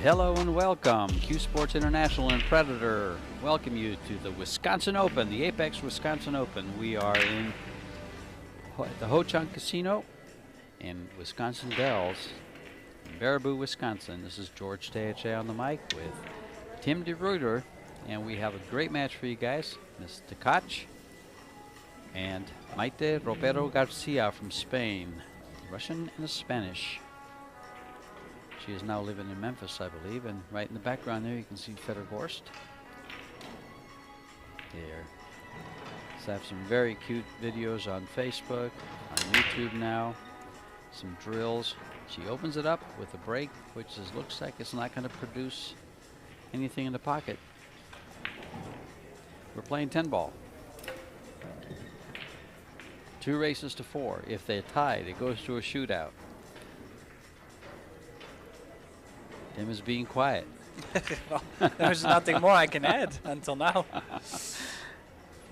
Hello and welcome. Q Sports International and Predator welcome you to the Wisconsin Open, the Apex Wisconsin Open. We are in the Ho-Chunk Casino in Wisconsin Dells, in Baraboo, Wisconsin. This is George Tkach on the mic with Tim DeRuyter, and we have a great match for you guys. Miss Tkach and Maite Ropero Garcia from Spain, Russian and Spanish. She is now living in Memphis, I believe, and right in the background there you can see Federhorst. There. So I have some very cute videos on Facebook, on YouTube now, some drills. She opens it up with a break, which looks like it's not going to produce anything in the pocket. We're playing 10 ball. 2 races to 4. If they're tied, it goes to a shootout. Tim is being quiet. Well, there's nothing more I can add until now.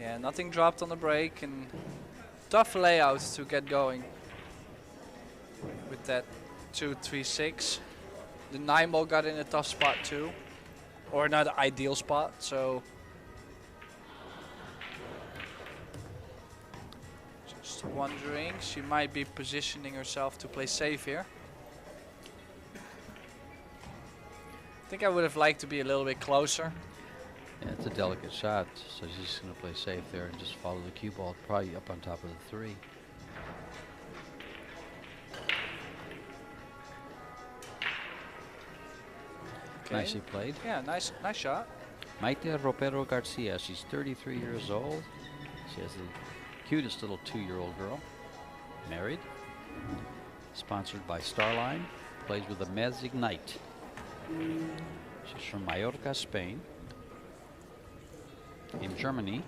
Yeah, nothing dropped on the break, and tough layouts to get going with that 2-3-6. The 9 ball got in a tough spot too, or not an ideal spot. So just wondering, she might be positioning herself to play safe here. I think I would have liked to be a little bit closer. Yeah, it's a delicate shot, so she's just going to play safe there and just follow the cue ball, probably up on top of the 3. Okay. Nicely played. Yeah, nice shot. Maite Ropero Garcia, she's 33 years old. She has the cutest little 2-year-old girl. Married. Sponsored by Starline. Plays with the Mez Ignite. She's from Mallorca, Spain. In Germany,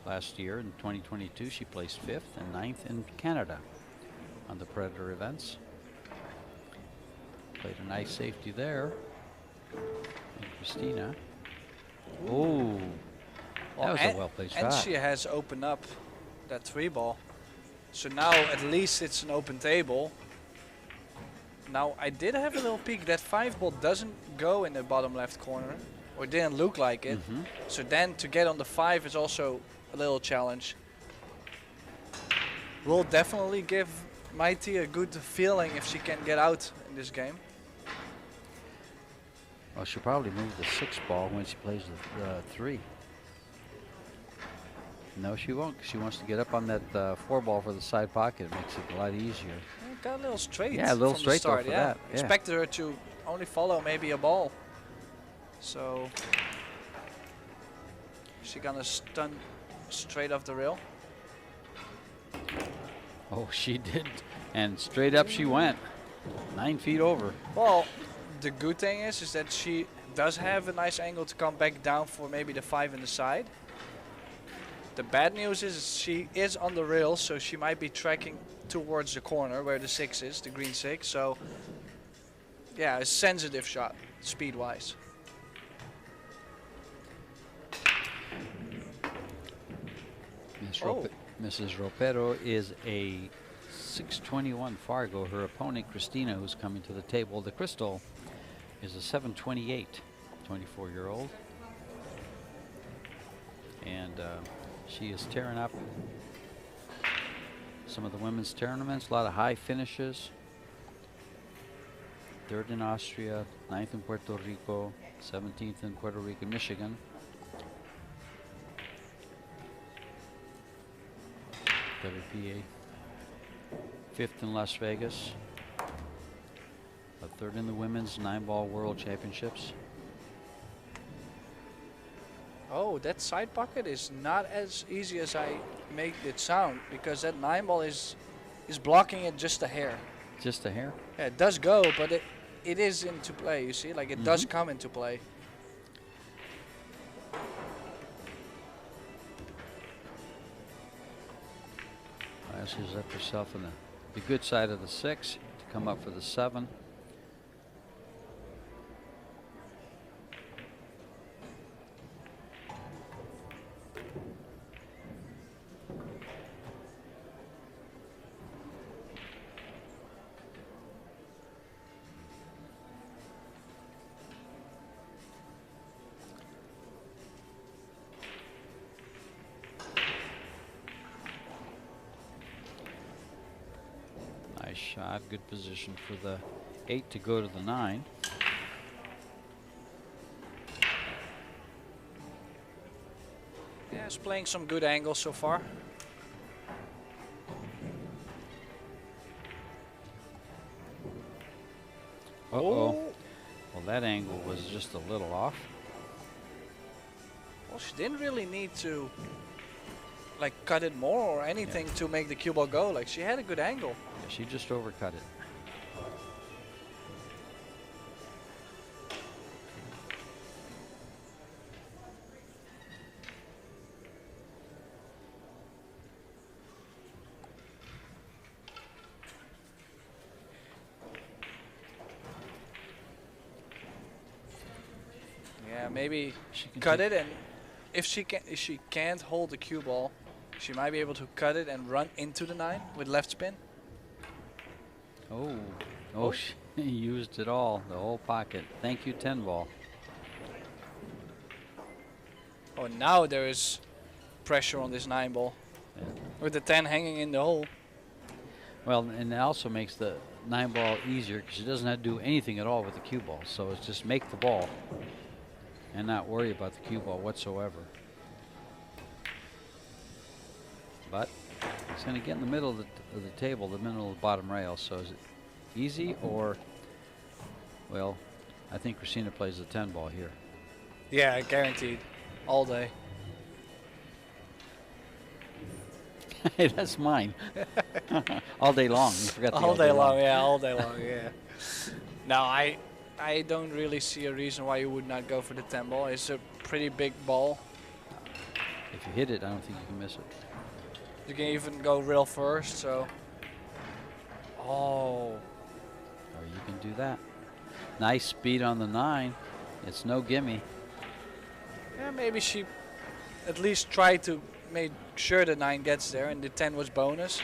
last year in 2022, she placed 5th and 9th in Canada on the Predator events. Played a nice safety there. And Christina. Oh, that was a well-played shot. And she has opened up that 3 ball. So now at least it's an open table. Now I did have a little peek. That 5 ball doesn't go in the bottom left corner, or didn't look like it. So then to get on the 5 is also a little challenge. Will definitely give Maite a good feeling if she can get out in this game. Well, she'll probably move the 6 ball when she plays the 3. No, she won't. She wants to get up on that 4 ball for the side pocket. It makes it a lot easier. Got a little straight. Yeah, a little from straight the start, though for yeah. that. Yeah. Expected her to only follow maybe a ball. So she gonna stun straight off the rail. Oh, she did. And straight up she went. 9 feet over. Well, the good thing is that she does have a nice angle to come back down for maybe the 5 in the side. The bad news is she is on the rail, so she might be tracking towards the corner where the 6 is, the green 6. So yeah, a sensitive shot, speed-wise. Mrs. Ropero is a 621 Fargo. Her opponent, Christina, who's coming to the table, the Crystal, is a 728, 24-year-old. And she is tearing up some of the women's tournaments, a lot of high finishes. 3rd in Austria, 9th in Puerto Rico, 17th in Puerto Rico, Michigan. WPA, 5th in Las Vegas, a 3rd in the women's 9-ball world championships. Oh, that side pocket is not as easy as I make it sound, because that 9 ball is blocking it just a hair. Just a hair? Yeah, it does go, but it is into play, you see? Like it does come into play. She's up herself on the good side of the 6 to come up for the 7. shot. Good position for the 8 to go to the 9. Yeah, he's playing some good angles so far. Uh-oh. Well, that angle was just a little off. Well, she didn't really need to like cut it more or anything to make the cue ball go. Like, she had a good angle. Yeah, she just overcut it. Yeah, maybe She can cut it, and if she can't hold the cue ball, she might be able to cut it and run into the 9 with left spin. Oh, she used it all, the whole pocket. Thank you, 10 ball. Oh, now there is pressure on this 9 ball Yeah. with the 10 hanging in the hole. Well, and it also makes the 9 ball easier because she doesn't have to do anything at all with the cue ball. So it's just make the ball and not worry about the cue ball whatsoever. But it's going to get in the middle of the table, the middle of the bottom rail. So is it easy or, well, I think Christina plays the 10 ball here. Yeah, guaranteed. All day. Hey, that's mine. All day long. You forgot the All day long, yeah, all day long, yeah. No, I don't really see a reason why you would not go for the 10 ball. It's a pretty big ball. If you hit it, I don't think you can miss it. You can even go real first, so. Oh. Or you can do that. Nice speed on the 9. It's no gimme. Yeah, maybe she at least tried to make sure the 9 gets there and the 10 was bonus.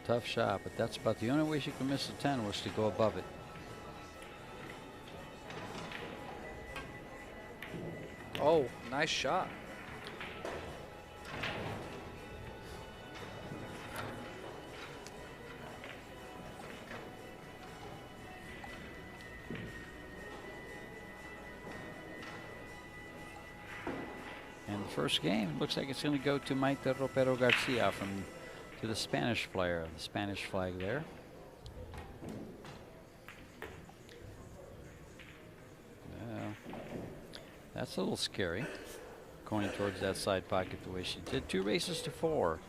Tough shot, but that's about the only way she could miss the 10 was to go above it. Oh, nice shot. And the first game looks like it's going to go to Maite Ropero Garcia to the Spanish player, the Spanish flag there. That's a little scary, going towards that side pocket the way she did. 2 races to 4.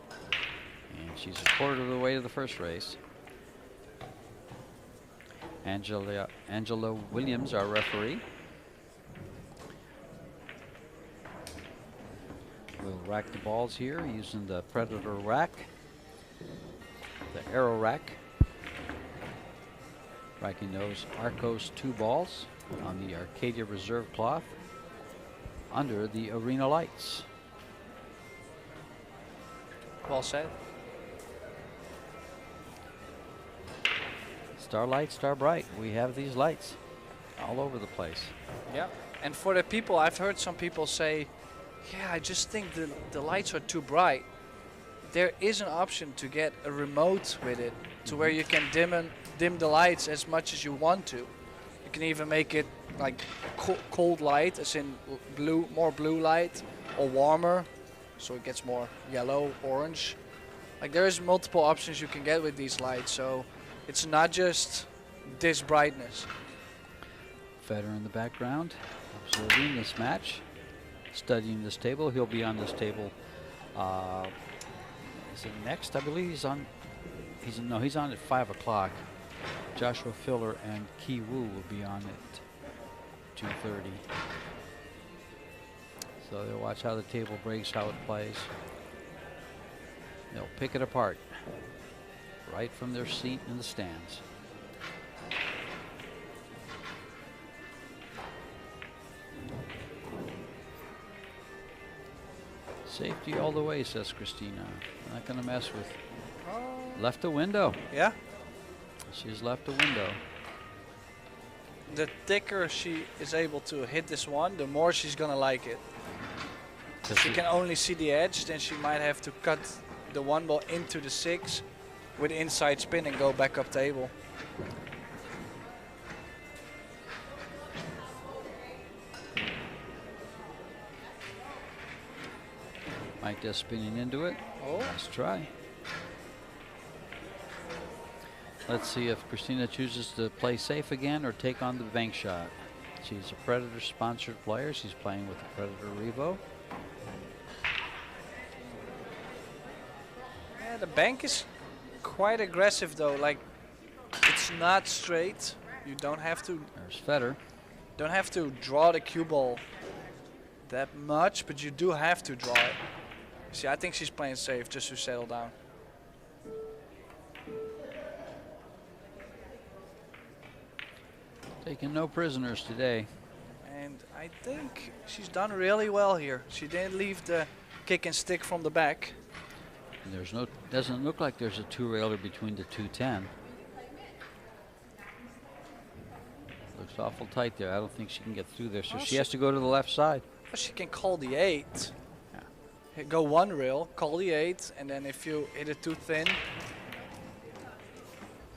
And she's a quarter of the way to the first race. Angela Williams, our referee. We'll rack the balls here using the Predator rack, the Arrow rack. Racking those Arcos II balls on the Arcadia Reserve cloth under the arena lights. Well said. Starlight, star bright. We have these lights all over the place. Yeah, and for the people, I've heard some people say, yeah, I just think the lights are too bright. There is an option to get a remote with it to where you can dim the lights as much as you want to. You can even make it like cold light, as in more blue light, or warmer, so it gets more yellow, orange. Like, there's multiple options you can get with these lights, so it's not just this brightness. Federer in the background, observing this match, studying this table. He'll be on this table. Is it next? I believe he's on. He's on at 5 o'clock. Joshua Filler and Ki Woo will be on at 2:30. So they'll watch how the table breaks, how it plays. They'll pick it apart right from their seat in the stands. Safety all the way, says Christina. I'm not going to mess with. Left a window. Yeah? She's left a window. the thicker she is able to hit this one, the more she's gonna like it. If she can only see the edge, then she might have to cut the one ball into the 6 with inside spin and go back up table. Mike just spinning into it. Oh. Nice try. Let's see if Christina chooses to play safe again or take on the bank shot. She's a Predator sponsored player. She's playing with the Predator Revo. Yeah, the bank is quite aggressive though. Like, it's not straight. You don't have to. There's Feder. Don't have to draw the cue ball that much, but you do have to draw it. See, I think she's playing safe just to settle down. Taking no prisoners today. And I think she's done really well here. She didn't leave the kick and stick from the back. And there's no, doesn't look like there's a 2-railer between the 210. Looks awful tight there. I don't think she can get through there, so Oh, she has to go to the left side. Well, she can call the 8. Go 1 rail, call the 8, and then if you hit it too thin,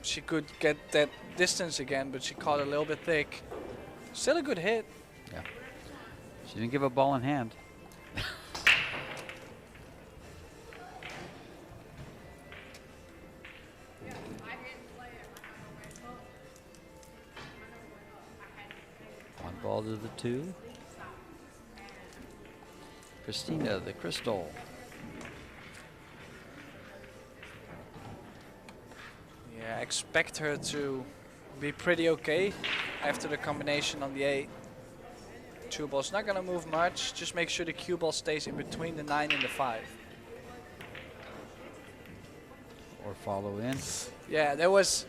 she could get that distance again, but she caught it a little bit thick. Still a good hit. Yeah. She didn't give a ball in hand. One ball to the 2. Christina, the crystal. Yeah, I expect her to be pretty okay after the combination on the 8. Cue ball's not gonna move much. Just make sure the cue ball stays in between the 9 and the 5. Or follow in. Yeah, that was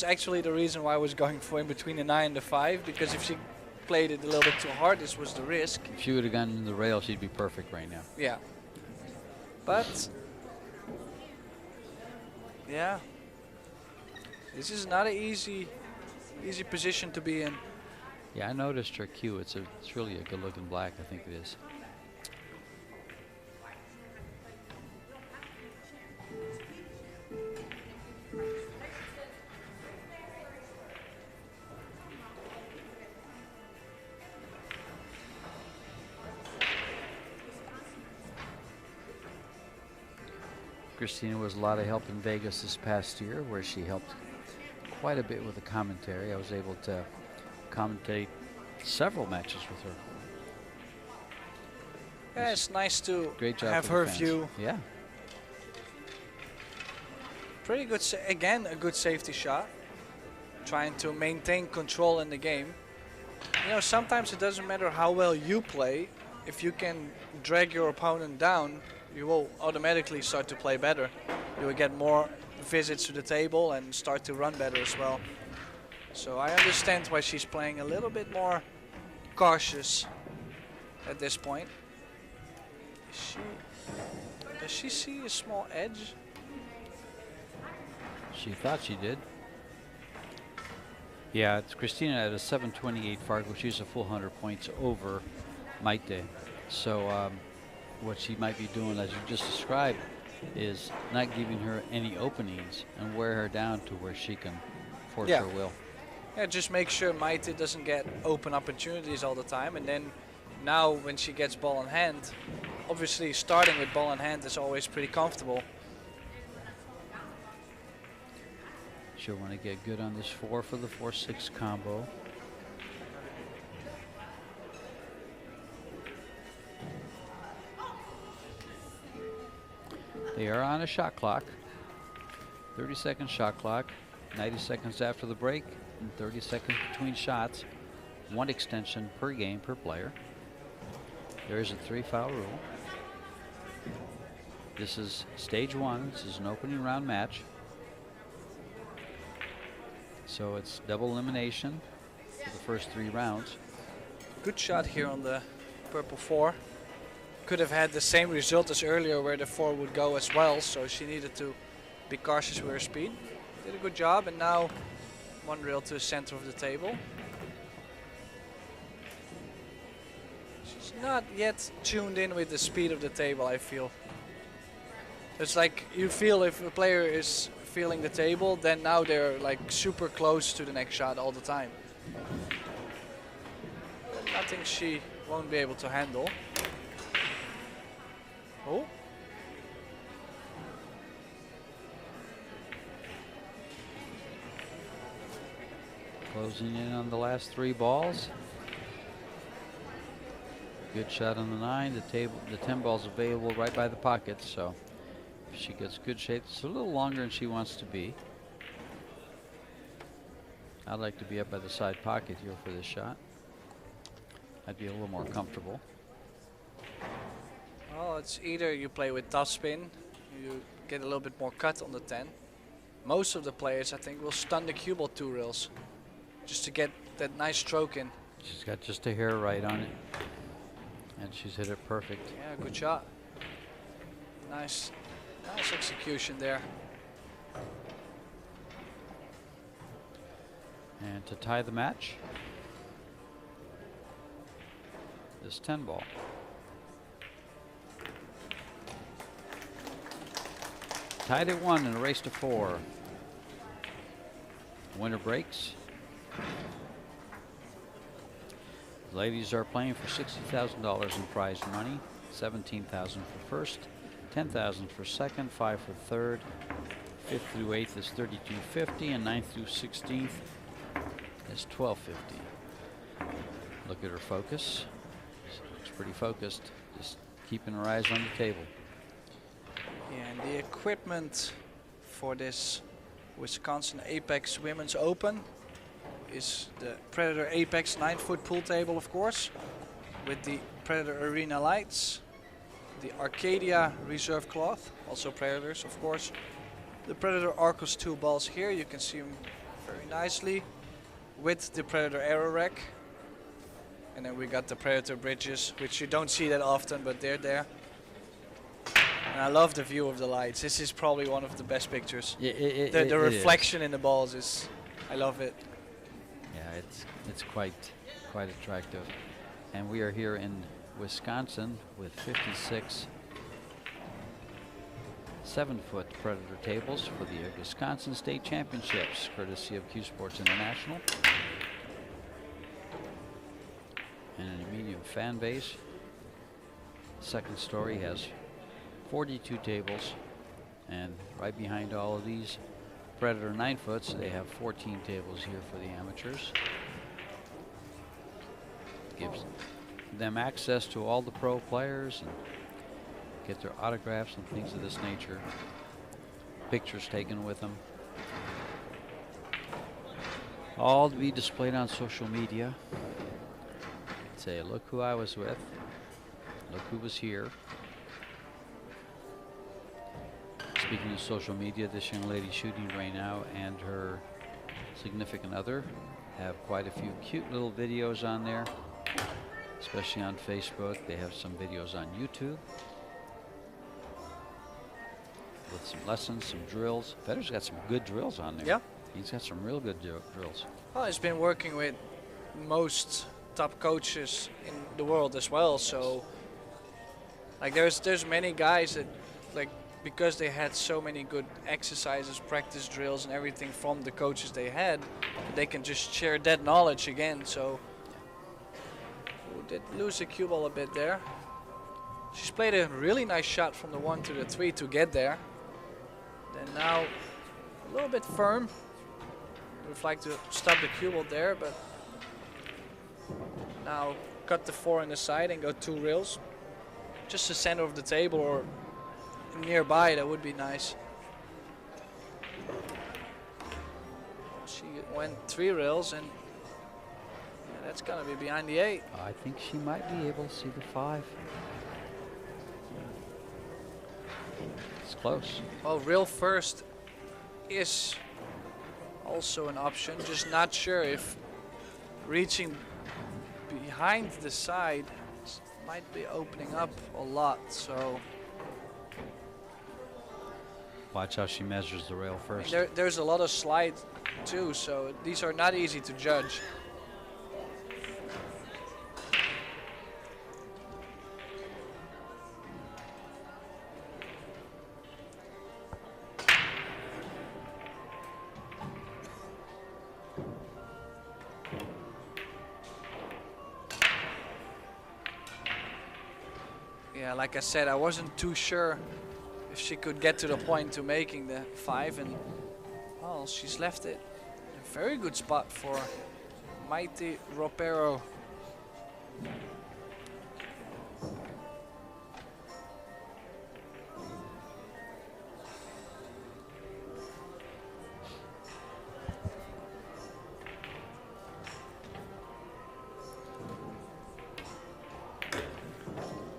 actually the reason why I was going for in between the 9 and the 5, because if she played it a little bit too hard, this was the risk. If she would have gotten in the rail, she'd be perfect right now. Yeah. But yeah, this is not an easy position to be in. Yeah, I noticed her cue. It's really a good-looking black. I think it is. Christina was a lot of help in Vegas this past year, where she helped quite a bit with the commentary. I was able to commentate several matches with her. Yeah, it's nice to Great job have for her the fans. view. Yeah. Pretty good, again, a good safety shot. Trying to maintain control in the game. You know, sometimes it doesn't matter how well you play. If you can drag your opponent down, you will automatically start to play better. You will get more visits to the table and start to run better as well. So I understand why she's playing a little bit more cautious at this point. Does she see a small edge? She thought she did. Yeah, it's Christina at a 728 Fargo. She's a full 100 points over Maite. So what she might be doing, as you just described, is not giving her any openings and wear her down to where she can force her will. Yeah, just make sure Maite doesn't get open opportunities all the time. And then now when she gets ball in hand, obviously starting with ball in hand is always pretty comfortable. She'll want to get good on this 4 for the 4-6 combo. They are on a shot clock. 30-second shot clock. 90 seconds after the break and 30 seconds between shots. 1 extension per game per player. There is a 3-foul rule. This is stage 1. This is an opening round match. So it's double elimination for the first 3 rounds. Good shot here on the purple 4. Could have had the same result as earlier where the 4 would go as well, so she needed to be cautious with her speed. Did a good job, and now One rail to the center of the table. She's not yet tuned in with the speed of the table, I feel. It's like you feel if a player is feeling the table, then now they're like super close to the next shot all the time. Nothing she won't be able to handle. Oh. Closing in on the last 3 balls. Good shot on the 9. The table, the 10 balls available right by the pocket. So if she gets good shape, it's a little longer than she wants to be. I'd like to be up by the side pocket here for this shot. I'd be a little more comfortable. Well, it's either you play with tough spin, you get a little bit more cut on the 10. Most of the players, I think, will stun the cue ball 2 rails just to get that nice stroke in. She's got just a hair right on it, and she's hit it perfect. Yeah, good shot. Nice execution there. And to tie the match, this 10 ball. Tied at 1 in a race to 4. Winner breaks. The ladies are playing for $60,000 in prize money, $17,000 for first, $10,000 for second, $5,000 for third, 5th through 8th is $32.50, and 9th through 16th is $12.50. Look at her focus. She looks pretty focused, just keeping her eyes on the table. Yeah, and the equipment for this Wisconsin Apex Women's Open is the Predator Apex 9-foot pool table, of course, with the Predator Arena lights, the Arcadia Reserve Cloth, also Predators, of course. The Predator Arcos II balls here, you can see them very nicely, with the Predator Aero Rack. And then we got the Predator bridges, which you don't see that often, but they're there. And I love the view of the lights. This is probably one of the best pictures. Yeah, the reflection in the balls is, I love it. Yeah, it's quite attractive. And we are here in Wisconsin with 56 7-foot Predator tables for the Wisconsin State Championships, courtesy of Q Sports International. And a medium fan base. Second story has 42 tables, and right behind all of these Predator 9-foots, they have 14 tables here for the amateurs. Gives them access to all the pro players and get their autographs and things of this nature. Pictures taken with them. All to be displayed on social media. Say, look who I was with. Look who was here. Speaking of social media, this young lady shooting right now and her significant other have quite a few cute little videos on there, especially on Facebook. They have some videos on YouTube with some lessons, some drills. Federer's got some good drills on there. Yeah. He's got some real good drills. Well, he's been working with most top coaches in the world as well, so like there's many guys that, like, because they had so many good exercises, practice drills and everything from the coaches they had, they can just share that knowledge again. So we did lose the cue ball a bit there. She's played a really nice shot from the 1 to the 3 to get there. Then now a little bit firm. We'd like to stop the cue ball there, but now cut the 4 on the side and go 2 rails. Just the center of the table or nearby, that would be nice. She went 3 rails, and yeah, that's gonna be behind the 8. I think she might be able to see the 5. It's close. Well, rail first is also an option, just not sure if reaching behind the side might be opening up a lot, so Watch how she measures the rail I mean, first. there's a lot of slide too, so these are not easy to judge. Yeah, like I said, I wasn't too sure if she could get to the point to making the 5, and well, she's left it. A very good spot for mighty Ropero.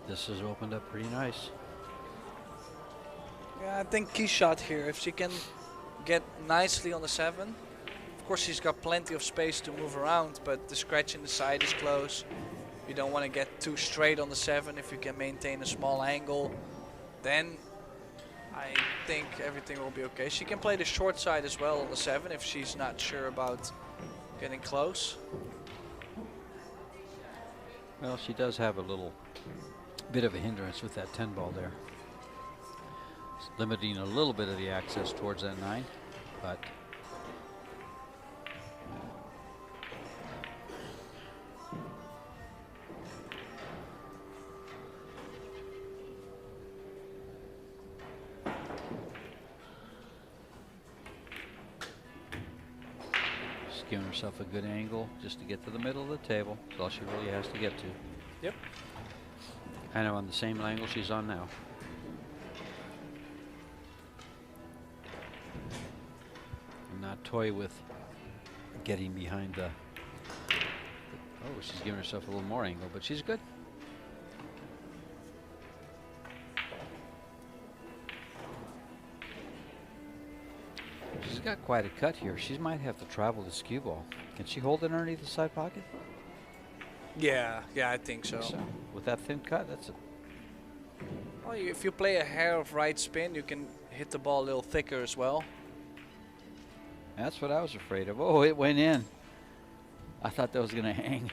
This has opened up pretty nice. Yeah, I think key shot here. If she can get nicely on the 7. Of course, she's got plenty of space to move around, but the scratch in the side is close. You don't want to get too straight on the 7. If you can maintain a small angle, then I think everything will be okay. She can play the short side as well on the 7 if she's not sure about getting close. Well, she does have a little bit of a hindrance with that 10 ball there. It's limiting a little bit of the access towards that 9, but she's giving herself a good angle just to get to the middle of the table. That's all she really has to get to. Yep. Kind of on the same angle she's on now. And not toy with getting behind the. Oh, she's giving herself a little more angle, but she's good. She's got quite a cut here. She might have to travel this cue ball. Can she hold it underneath the side pocket? Yeah, I think so. With that thin cut, that's a. Well, if you play a hair of right spin, you can hit the ball a little thicker as well. That's what I was afraid of. Oh, it went in. I thought that was going to hang.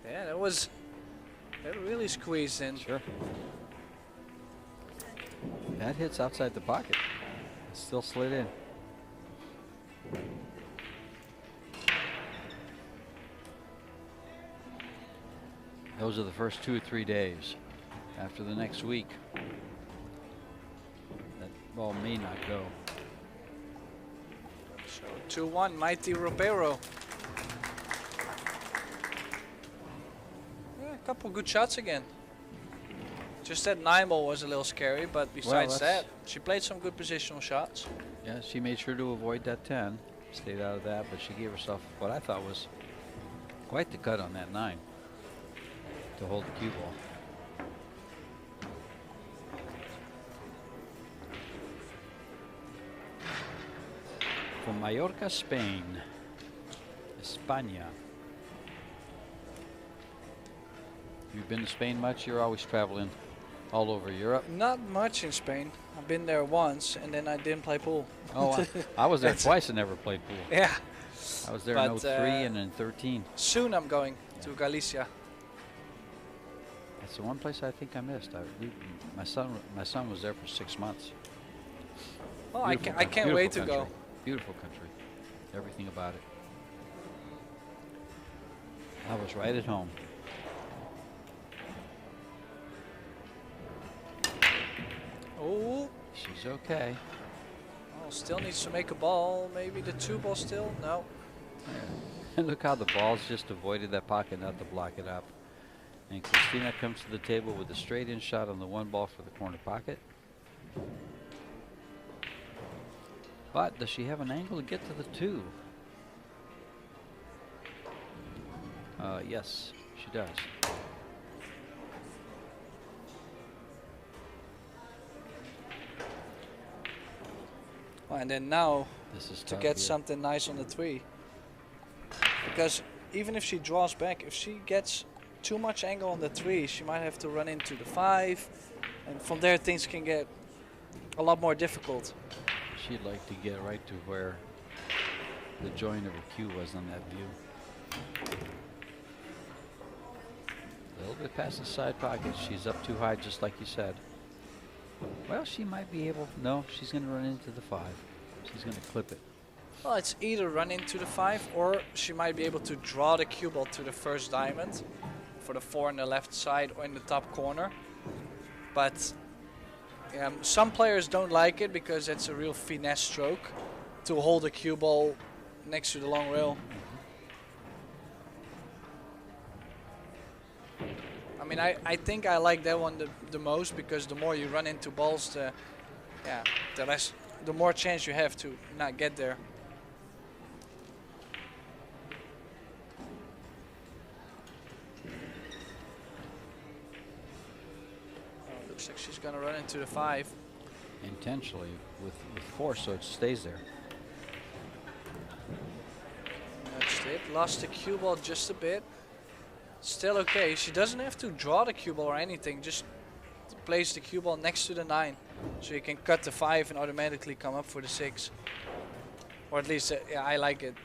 Yeah, that really squeezed in. Sure. That hits outside the pocket. It still slid in. Those are the first 2 or 3 days. After the next week, that ball may not go. So 2-1, mighty Ropero. Yeah, a couple good shots again. Just that 9 ball was a little scary, but besides that, she played some good positional shots. Yeah, she made sure to avoid that 10. Stayed out of that, but she gave herself what I thought was quite the cut on that 9 to hold the cue ball. From Mallorca, Spain, España. You've been to Spain much? You're always traveling all over Europe. Not much in Spain. I've been there once, and then I didn't play pool. Oh, I was there twice and never played pool. Yeah. I was there in 03 and in 13. Soon I'm going to Galicia. That's the one place I think I missed. My son was there for 6 months. Oh, I can't wait to go. Beautiful country. Everything about it. I was right at home. Oh. She's okay. Oh, still needs to make a ball. Maybe the 2 ball still? No. And look how the ball's just avoided that pocket, not to block it up. And Christina comes to the table with a straight in shot on the 1 ball for the corner pocket. But does she have an angle to get to the 2? Yes, she does. Well, and then now This is to tough get here. something nice on the 3. Because even if she draws back, if she gets too much angle on the 3, she might have to run into the 5. And from there things can get a lot more difficult. She'd like to get right to where the joint of her cue was on that view. A little bit past the side pocket. She's up too high, just like you said. Well, she might be able. No, she's going to run into the 5. She's going to clip it. Well, it's either run into the 5 or she might be able to draw the cue ball to the first diamond for the 4 on the left side or in the top corner. But some players don't like it because it's a real finesse stroke to hold the cue ball next to the long rail. I mean, I think I like that one the most because the more you run into balls, the more chance you have to not get there. Looks like she's gonna run into the 5. Intentionally with force, so it stays there. That's it. Lost the cue ball just a bit. Still okay. She doesn't have to draw the cue ball or anything. Just place the cue ball next to the 9, so you can cut the 5 and automatically come up for the 6. Or at least, yeah, I like it.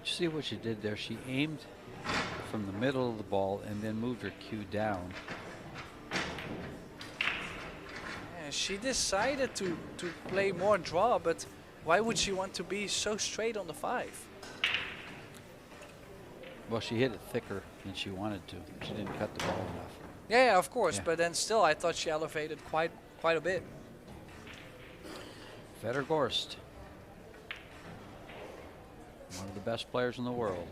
See what she did there? She aimed from the middle of the ball and then moved her cue down. Yeah, she decided to play more draw, but why would she want to be so straight on the 5? Well, she hit it thicker than she wanted to. She didn't cut the ball enough. Yeah, of course, Yeah. but then still, I thought she elevated quite a bit. Vetter Gorst, one of the best players in the world.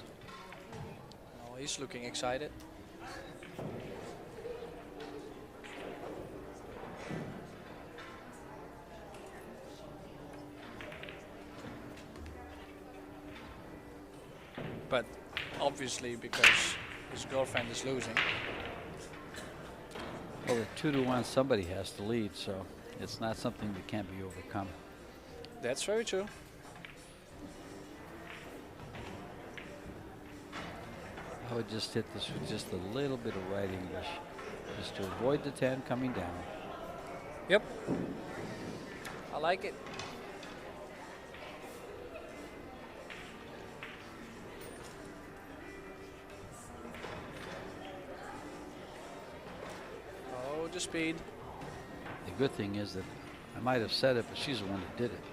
Oh, he's looking excited. But obviously, because his girlfriend is losing. Well, with 2-1, somebody has to lead, so it's not something that can't be overcome. That's very true. I would just hit this with just a little bit of right English, just to avoid the 10 coming down. Yep. I like it. Oh, the speed. The good thing is that I might have said it, but she's the one that did it.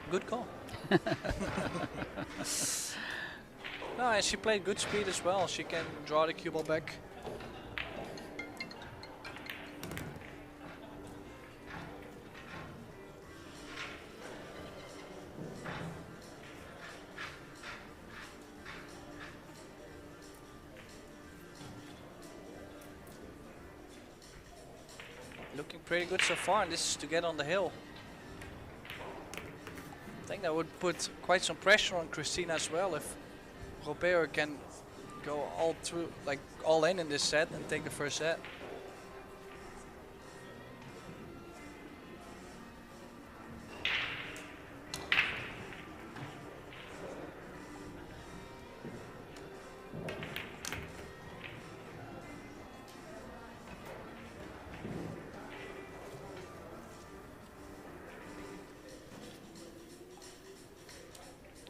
Good call. No, and she played good speed as well. She can draw the cue ball back. Looking pretty good so far, and this is to get on the hill. I think that would put quite some pressure on Christina as well if Ropero can go all through, like all in this set and take the first set.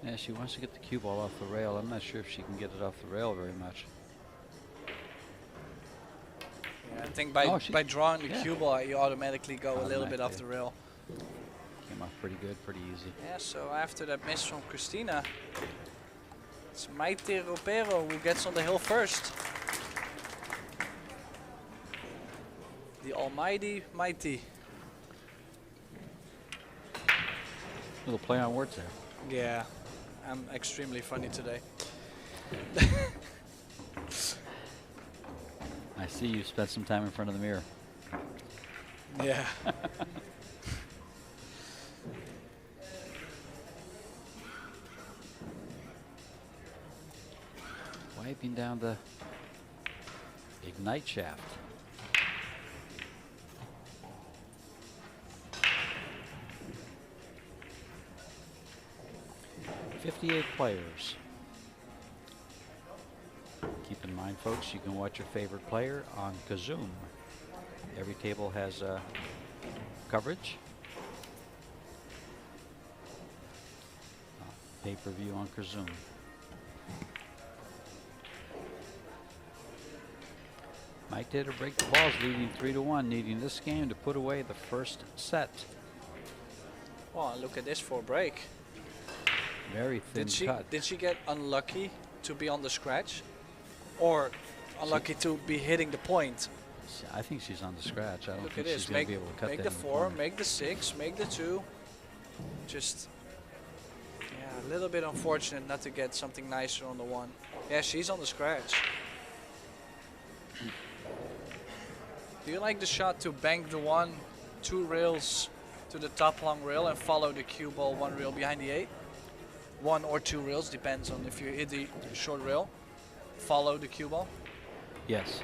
Yeah, she wants to get the cue ball off the rail. I'm not sure if she can get it off the rail very much. Yeah, I think by drawing the cue ball, you automatically go a little bit off the rail. Came off pretty good, pretty easy. Yeah, so after that miss from Christina, it's Maite Ropero who gets on the hill first. The almighty Maite. Little play on words there. Yeah, I'm extremely funny today. I see you spent some time in front of the mirror. Yeah. Wiping down the ignite shaft. .58 players. Keep in mind, folks, you can watch your favorite player on Kazoom. Every table has coverage. Pay-per-view on Zoom. Mike did break the balls, leading 3-1, needing this game to put away the first set. Well, look at this for a break. Very thin cut. Did she get unlucky to be on the scratch, or unlucky to be hitting the point? I think she's on the scratch. I don't Look think at she's this. going to be able to cut that. Make the in 4, corner. make the 6, make the 2. Just, yeah, a little bit unfortunate not to get something nicer on the 1. Yeah, she's on the scratch. Do you like the shot to bank the 1, 2 rails to the top long rail and follow the cue ball 1 rail behind the 8? 1 or 2 rails, depends on if you hit the short rail. Follow the cue ball. Yes.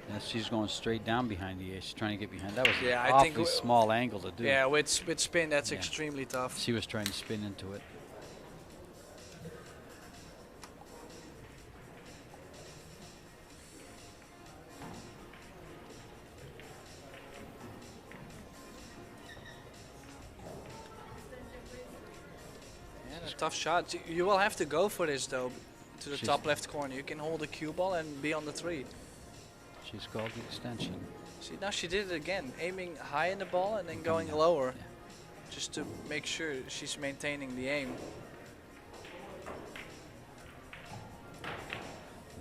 Yes, she's going straight down behind the 8. She's trying to get behind. That was Yeah, an I think awfully small angle to do. Yeah, with spin, that's Yeah. extremely tough. She was trying to spin into it. Yeah, a tough shot. You will have to go for this though, to the She's- top left corner. You can hold the cue ball and be on the 3. She's called the extension. See, now she did it again, aiming high in the ball and then And going coming down. lower, Yeah. just to make sure she's maintaining the aim.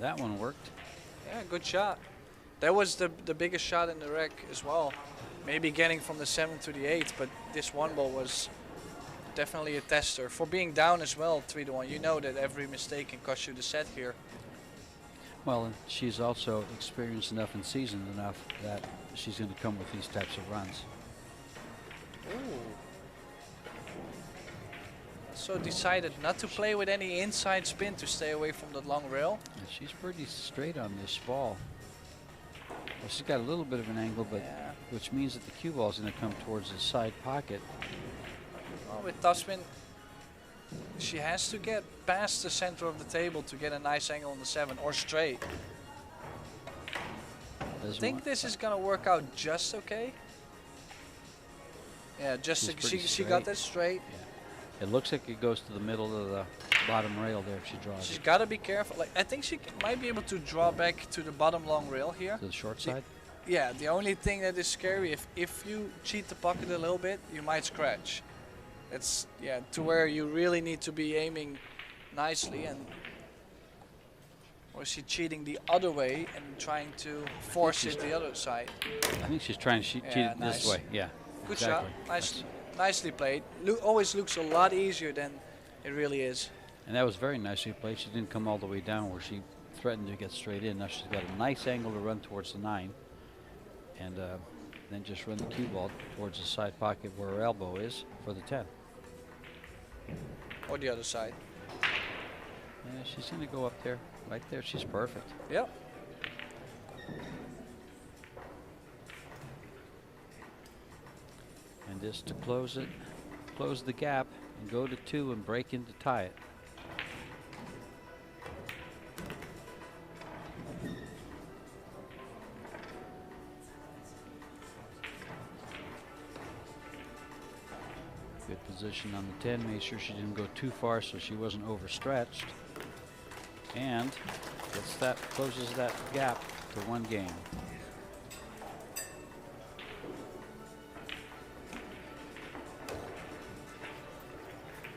That one worked. Yeah, good shot. That was the biggest shot in the wreck as well. Maybe getting from the 7 to the 8, but this 1 ball was definitely a tester. For being down as well, 3-1, you know that every mistake can cost you the set here. Well, and she's also experienced enough and seasoned enough that she's going to come with these types of runs. Ooh. So decided not to play with any inside spin to stay away from the long rail. And she's pretty straight on this ball. Well, she's got a little bit of an angle, but Yeah. which means that the cue ball is going to come towards the side pocket. Well, with topspin, she has to get past the center of the table to get a nice angle on the 7 or straight. I think this is gonna work out just okay. Yeah, just She's pretty she got straight. that straight. It looks like it goes to the middle of the bottom rail there if she draws She's it. got to be careful. Like I think she might be able to draw back to the bottom long rail here. To the short The- side. Yeah, the only thing that is scary, if you cheat the pocket a little bit, you might scratch. It's, yeah, to where you really need to be aiming nicely. And or is she cheating the other way and trying to force it the other side? I think she's trying to cheat Yeah, it this nice. way. Yeah. Good exactly. shot. Nicely played. Always looks a lot easier than it really is. And that was very nicely played. She didn't come all the way down where she threatened to get straight in. Now she's got a nice angle to run towards the 9. And then just run the cue ball towards the side pocket where her elbow is for the 10. Or the other side. Yeah, she's going to go up there. Right there. She's perfect. Yep. And just to close it, close the gap and go to 2 and break in to tie it. Good position on the 10, made sure she didn't go too far so she wasn't overstretched. And gets that, closes that gap to 1 game.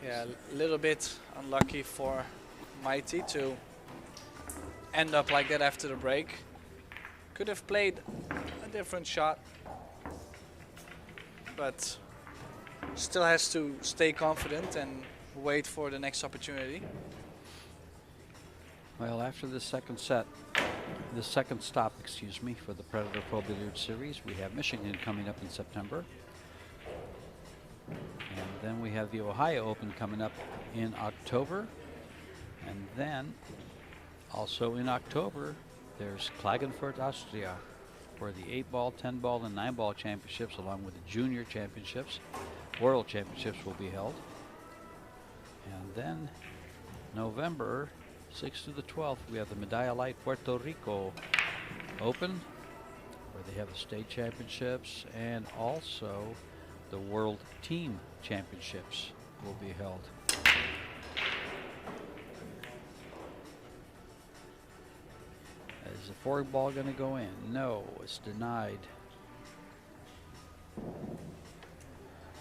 Yeah, a little bit unlucky for Mighty to end up like that after the break. Could have played a different shot, but still has to stay confident and wait for the next opportunity. Well, after the second stop, excuse me, for the Predator Pro Billiard Series, we have Michigan coming up in September. And then we have the Ohio Open coming up in October. And then, also in October, there's Klagenfurt, Austria, where the 8-ball, 10-ball, and 9-ball championships, along with the junior championships, world championships will be held. And then, November 6th to the 12th, we have the Medalla Light Puerto Rico Open, where they have the state championships and also the world team championships will be held. Is the forward ball going to go in? No, it's denied.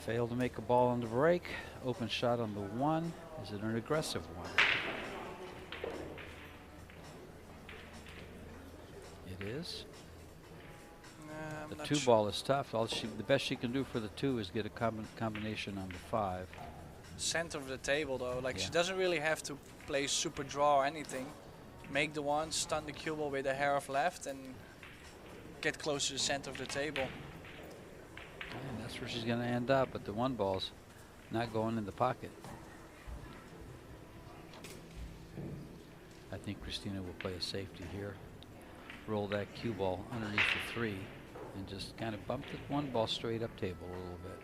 Failed to make a ball on the break. Open shot on the 1. Is it an aggressive one? It is. The 2 ball is tough. The best she can do for the 2 is get a combination on the 5. Center of the table though, like Yeah. she doesn't really have to play super draw or anything. Make the 1, stun the cue ball with a hair of left and get close to the center of the table. And that's where she's going to end up, but the 1 ball's not going in the pocket. I think Christina will play a safety here. Roll that cue ball underneath the 3 and just kind of bump the 1 ball straight up table a little bit.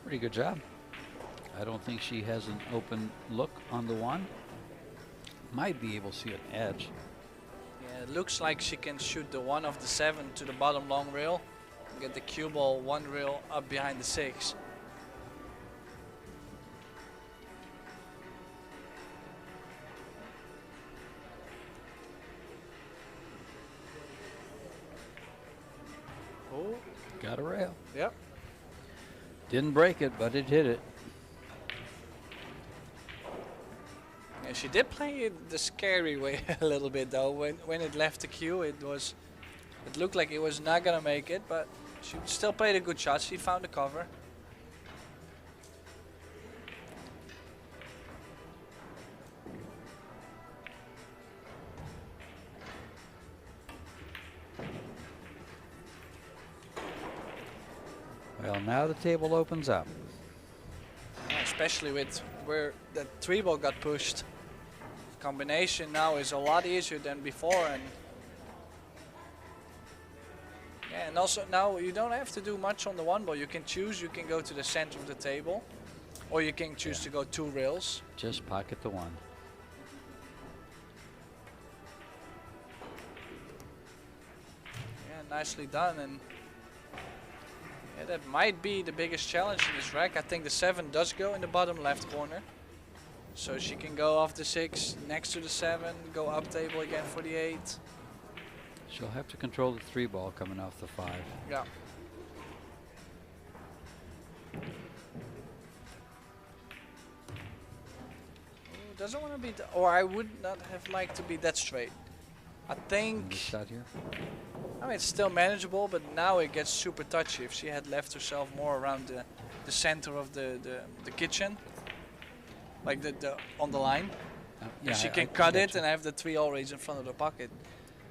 Pretty good job. I don't think she has an open look on the 1. Might be able to see an edge. Yeah, it looks like she can shoot the 1 of the 7 to the bottom long rail. Get the cue ball 1 rail up behind the 6. Oh, Got a rail. yep. Didn't break it, but it hit it. And she did play it the scary way a little bit though. When it left the queue, it looked like it was not gonna make it, but she still played a good shot. She found the cover. Well, now the table opens up. Especially with where the 3 ball got pushed. Combination now is a lot easier than before, and yeah, and also now you don't have to do much on the 1 ball. You can choose. You can go to the center of the table, or you can choose to go 2 rails. Just pocket the 1. Yeah, nicely done. And yeah, that might be the biggest challenge in this rack. I think the 7 does go in the bottom left corner. So she can go off the 6 next to the 7, go up table again for the 8. She'll have to control the 3 ball coming off the 5. Yeah. Doesn't want to be, or I would not have liked to be that straight. I think, Shot here. I mean, it's still manageable, but now it gets super touchy. If she had left herself more around the center of the kitchen, like the on the line, Yeah, she I can cut get it you. and have the 3 always in front of the pocket.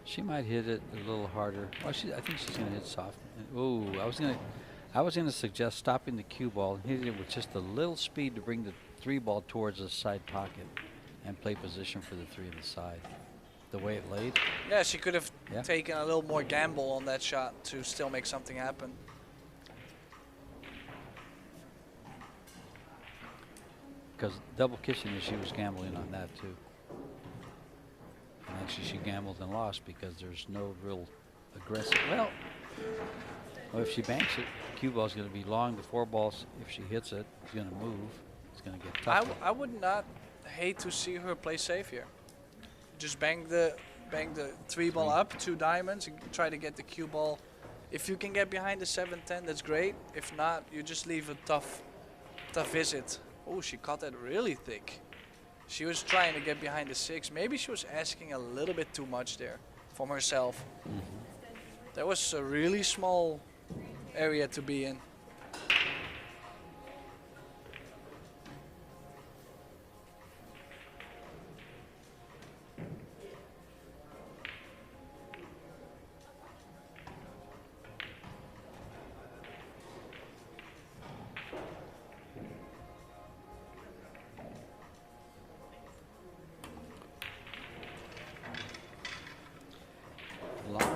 She might hit it a little harder. Well, I think she's going to hit soft. Ooh, I was gonna suggest stopping the cue ball and hitting it with just a little speed to bring the 3 ball towards the side pocket and play position for the 3 on the side. The way it laid. Yeah, she could have Yeah. taken a little more gamble on that shot to still make something happen. Because double kitchen, she was gambling on that too. And actually she gambled and lost because there's no real aggressive. Well, if she banks it, the cue ball's going to be long. The 4 balls, if she hits it, it's going to move. It's going to get tougher. I would not hate to see her play safe here. Just bang the 3 ball up, 2 diamonds, and try to get the cue ball. If you can get behind the 7-10, that's great. If not, you just leave a tough visit. Oh, she caught that really thick. She was trying to get behind the 6. Maybe she was asking a little bit too much there from herself. That was a really small area to be in.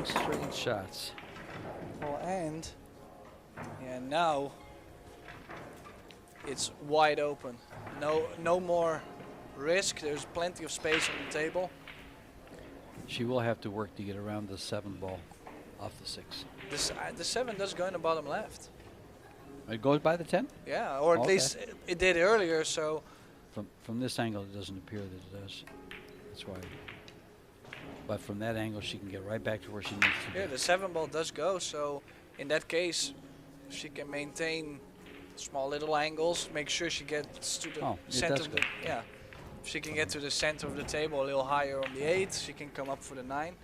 long straight shots. Well, and yeah, now it's wide open. No more risk. There's plenty of space on the table. She will have to work to get around the 7 ball off the 6. The 7 does go in the bottom left. It goes by the 10? Yeah, or at Okay. least it did earlier. So From this angle, it doesn't appear that it does. That's why. But from that angle, she can get right back to where she needs to yeah, be. the 7 ball does go. So in that case, she can maintain small little angles. Make sure she gets to the It center does of the go. yeah. If she can get to the center of the table a little higher on the 8, she can come up for the 9.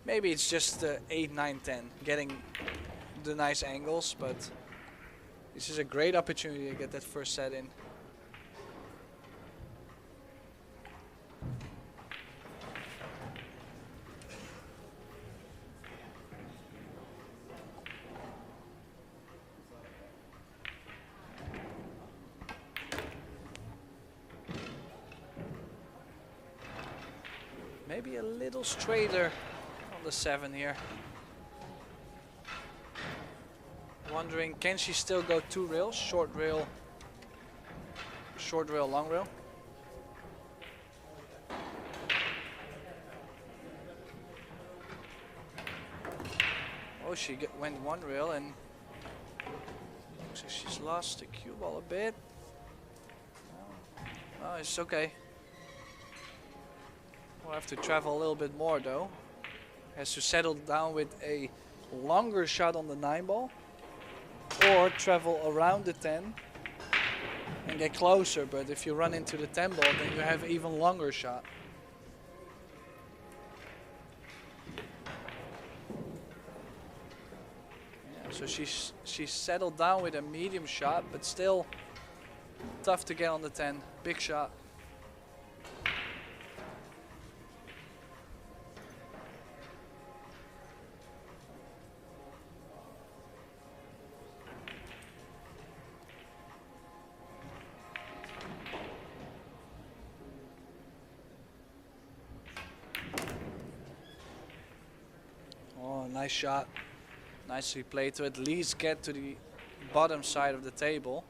Maybe it's just the 8, 9, 10, getting the nice angles, but this is a great opportunity to get that first set in. Maybe a little straighter on the 7 here. Wondering, can she still go 2 rails? Short rail, long rail. Oh, she went 1 rail and looks like she's lost the cue ball a bit. Oh, it's okay. We'll have to travel a little bit more though. Has to settle down with a longer shot on the 9 ball, or travel around the 10 and get closer. But if you run into the 10 ball, then you have an even longer shot. Yeah, so she's settled down with a medium shot, but still tough to get on the 10. Big shot. Nice shot. Nicely played to at least get to the bottom side of the table.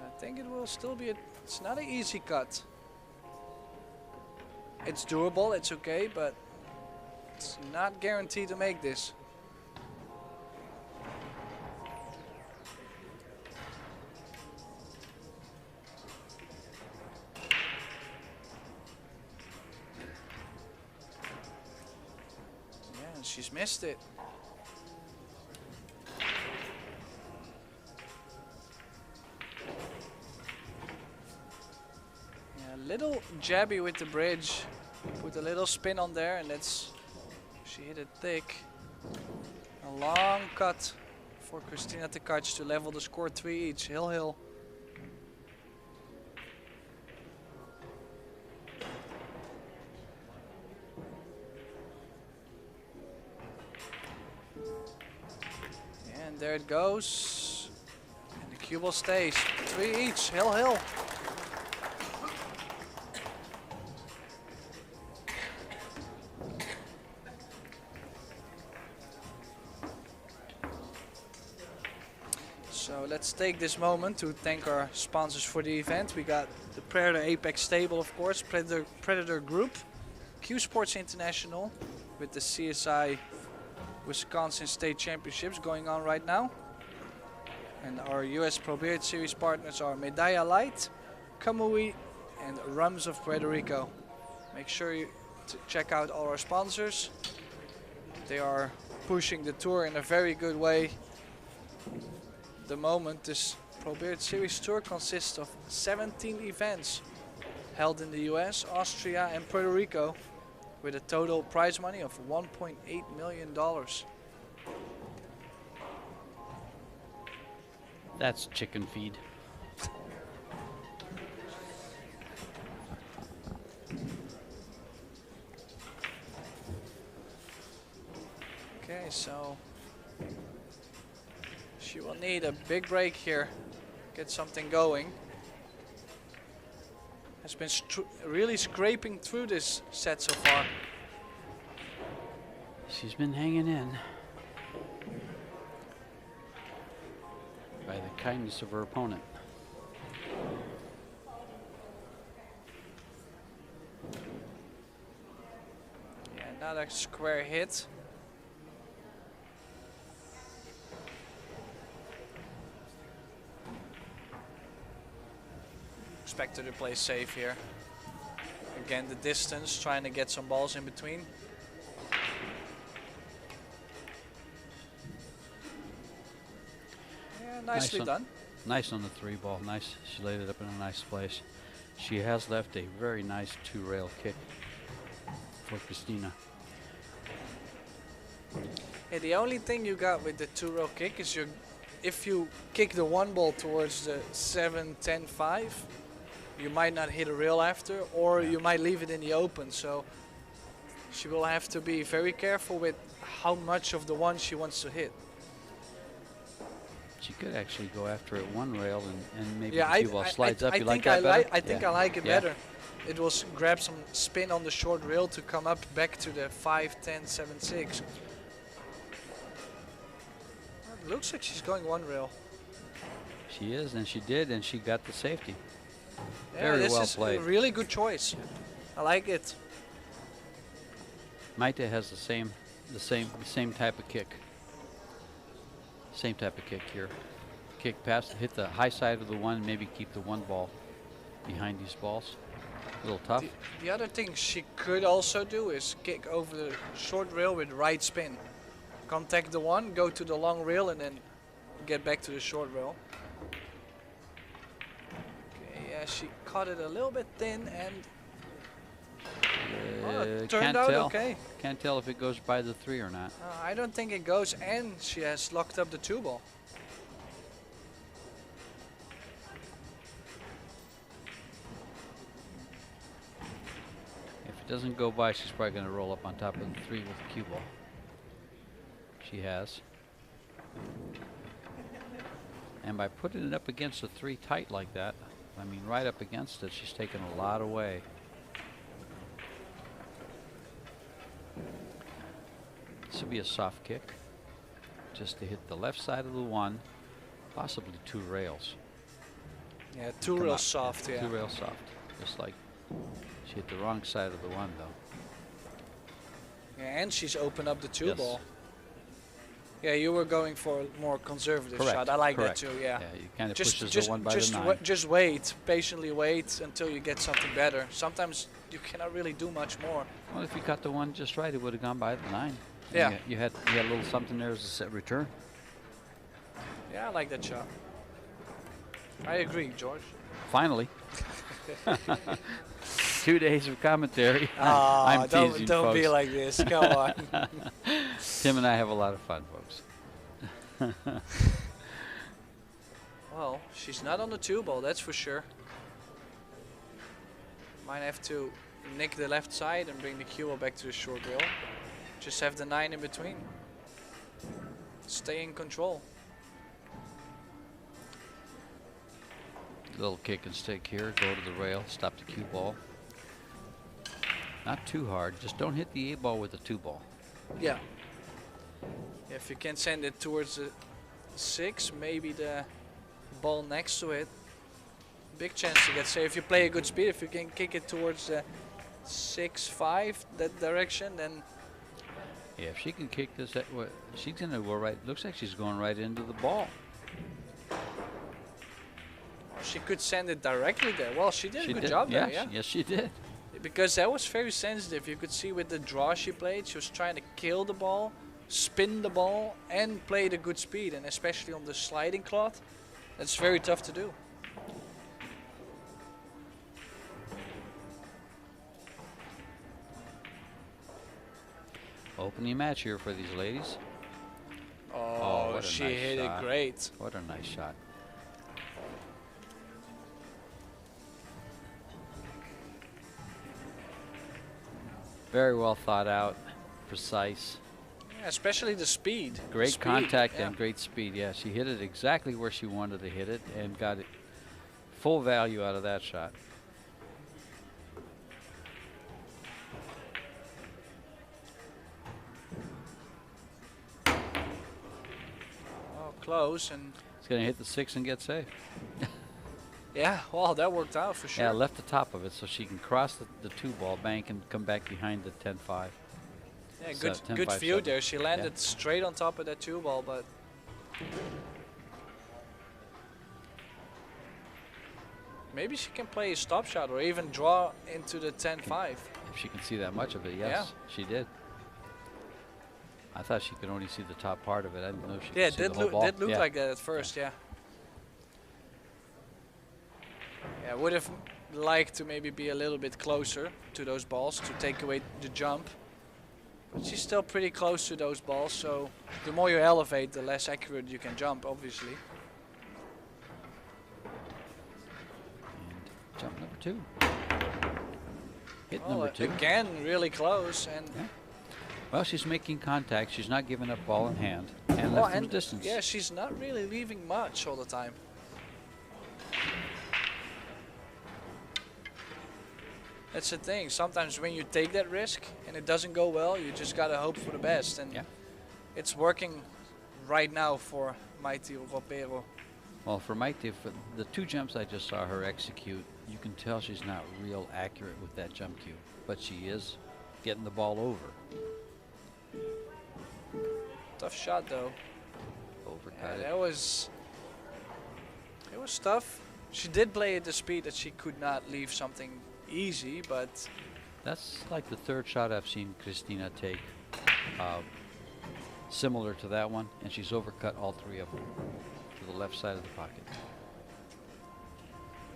I think it will still be it's not an easy cut. It's doable, it's okay, but it's not guaranteed to make this. She's missed it. Yeah, a little jabby with the bridge. Put a little spin on there, and she hit it thick. A long cut for Christina Tkach to level the score 3 each. Hill. And there it goes. And the cue ball stays. 3 each. Hill. So let's take this moment to thank our sponsors for the event. We got the Predator Apex stable, of course, Predator Group, Q Sports International with the CSI Wisconsin State Championships going on right now. And our US Pro Billiard Series partners are Medalla Light, Kamui, and Rums of Puerto Rico. Make sure you check out all our sponsors. They are pushing the tour in a very good way. At the moment, this Pro Billiard Series tour consists of 17 events held in the US, Austria, and Puerto Rico, with a total prize money of $1.8 million. That's chicken feed. Okay, so she will need a big break here, get something going. has been really scraping through this set so far. She's been hanging in by the kindness of her opponent. Yeah, another square hit. Expect her to play safe here. Again, the distance, trying to get some balls in between. Yeah, nicely done. Nice on the 3-ball. Nice. She laid it up in a nice place. She has left a very nice 2-rail kick for Christina. Yeah, the only thing you got with the 2-rail kick is if you kick the 1 ball towards the 7-10-5, you might not hit a rail after, or you might leave it in the open. So she will have to be very careful with how much of the 1 she wants to hit. She could actually go after it 1 rail and maybe yeah, the cue ball slides up. You like that better? I think I like it better. It will grab some spin on the short rail to come up back to the 5-10-7-6. It looks like she's going 1 rail. She is, and she did, and she got the safety. Yeah, Very this well is played. a really good choice. I like it. Maite has the same type of kick. Same type of kick here. Kick past, hit the high side of the 1, maybe keep the 1 ball behind these balls. A little tough. The other thing she could also do is kick over the short rail with right spin. Contact the 1, go to the long rail, and then get back to the short rail. Okay, yeah, she caught it a little bit thin, and it turned out okay. Can't tell if it goes by the 3 or not. I don't think it goes, and she has locked up the 2 ball. If it doesn't go by, she's probably going to roll up on top of the 3 with the cue ball. She has. And by putting it up against the 3 tight like that, I mean right up against it, she's taken a lot away. This will be a soft kick, just to hit the left side of the 1, possibly 2 rails. Yeah, 2 rails soft, yeah. 2 rails soft, just like she hit the wrong side of the 1 though. Yeah, and she's opened up the 2 Yes. ball. Yeah, you were going for a more conservative Correct. shot. I like Correct. that too, yeah. Yeah, you kind of pushes the 1 by the 9. Just wait, patiently wait until you get something better. Sometimes you cannot really do much more. Well, if you cut the 1 just right, it would have gone by the 9. Yeah. And you had a little something there as a set return. Yeah, I like that shot. I agree, George. Finally. 2 days of commentary. Oh, I'm teasing, don't be folks. like this. Come on. Tim and I have a lot of fun, folks. Well, she's not on the 2 ball, that's for sure. Might have to nick the left side and bring the cue ball back to the short rail. Just have the 9 in between. Stay in control. Little kick and stick here, go to the rail, stop the cue ball. Not too hard, just don't hit the 8 ball with the 2 ball. Yeah. If you can send it towards the 6, maybe the ball next to it. Big chance to get safe. If you play a good speed, if you can kick it towards the 6-5, that direction, then. Yeah, if she can kick this, she's gonna go right. Looks like she's going right into the ball. She could send it directly there. Well, she did a good job there, yeah? Yes, she did. Because that was very sensitive. You could see with the draw she played, she was trying to kill the ball, spin the ball, and play the good speed. And especially on the sliding cloth, that's very tough to do. Opening match here for these ladies. Oh, what a she nice hit shot. it great. What a nice shot. Very well thought out, precise. Yeah, especially the speed. Great Speed, contact yeah. and great speed. Yeah, she hit it exactly where she wanted to hit it and got it full value out of that shot. close, and It's going to hit the 6 and get safe. yeah, well, that worked out for sure. Yeah, left the top of it so she can cross the 2-ball bank and come back behind the 10-5. Yeah, So good 10-5, view 7. there. She landed straight on top of that 2-ball, but maybe she can play a stop shot or even draw into the 10-5. If she can see that much of it, yes, she did. I thought she could only see the top part of it. I didn't know she could see the whole ball. Did look like that at first, yeah. Yeah, would have liked to maybe be a little bit closer to those balls to take away the jump. But she's still pretty close to those balls, so the more you elevate, the less accurate you can jump, obviously. And jump number 2. Hit Oh, number 2. again, really close. And Yeah. Well, she's making contact. She's not giving up ball in hand. And left from distance. yeah, she's not really leaving much all the time. That's the thing. Sometimes when you take that risk and it doesn't go well, you just gotta hope for the best. And it's working right now for Mighty Ropero. Well, for Maite, for the 2 jumps I just saw her execute, you can tell she's not real accurate with that jump cue, but she is getting the ball over. Tough shot though. Overcut It was tough. She did play at the speed that she could not leave something easy, but That's like the 3rd shot I've seen Christina take, similar to that one, and she's overcut all 3 of them to the left side of the pocket.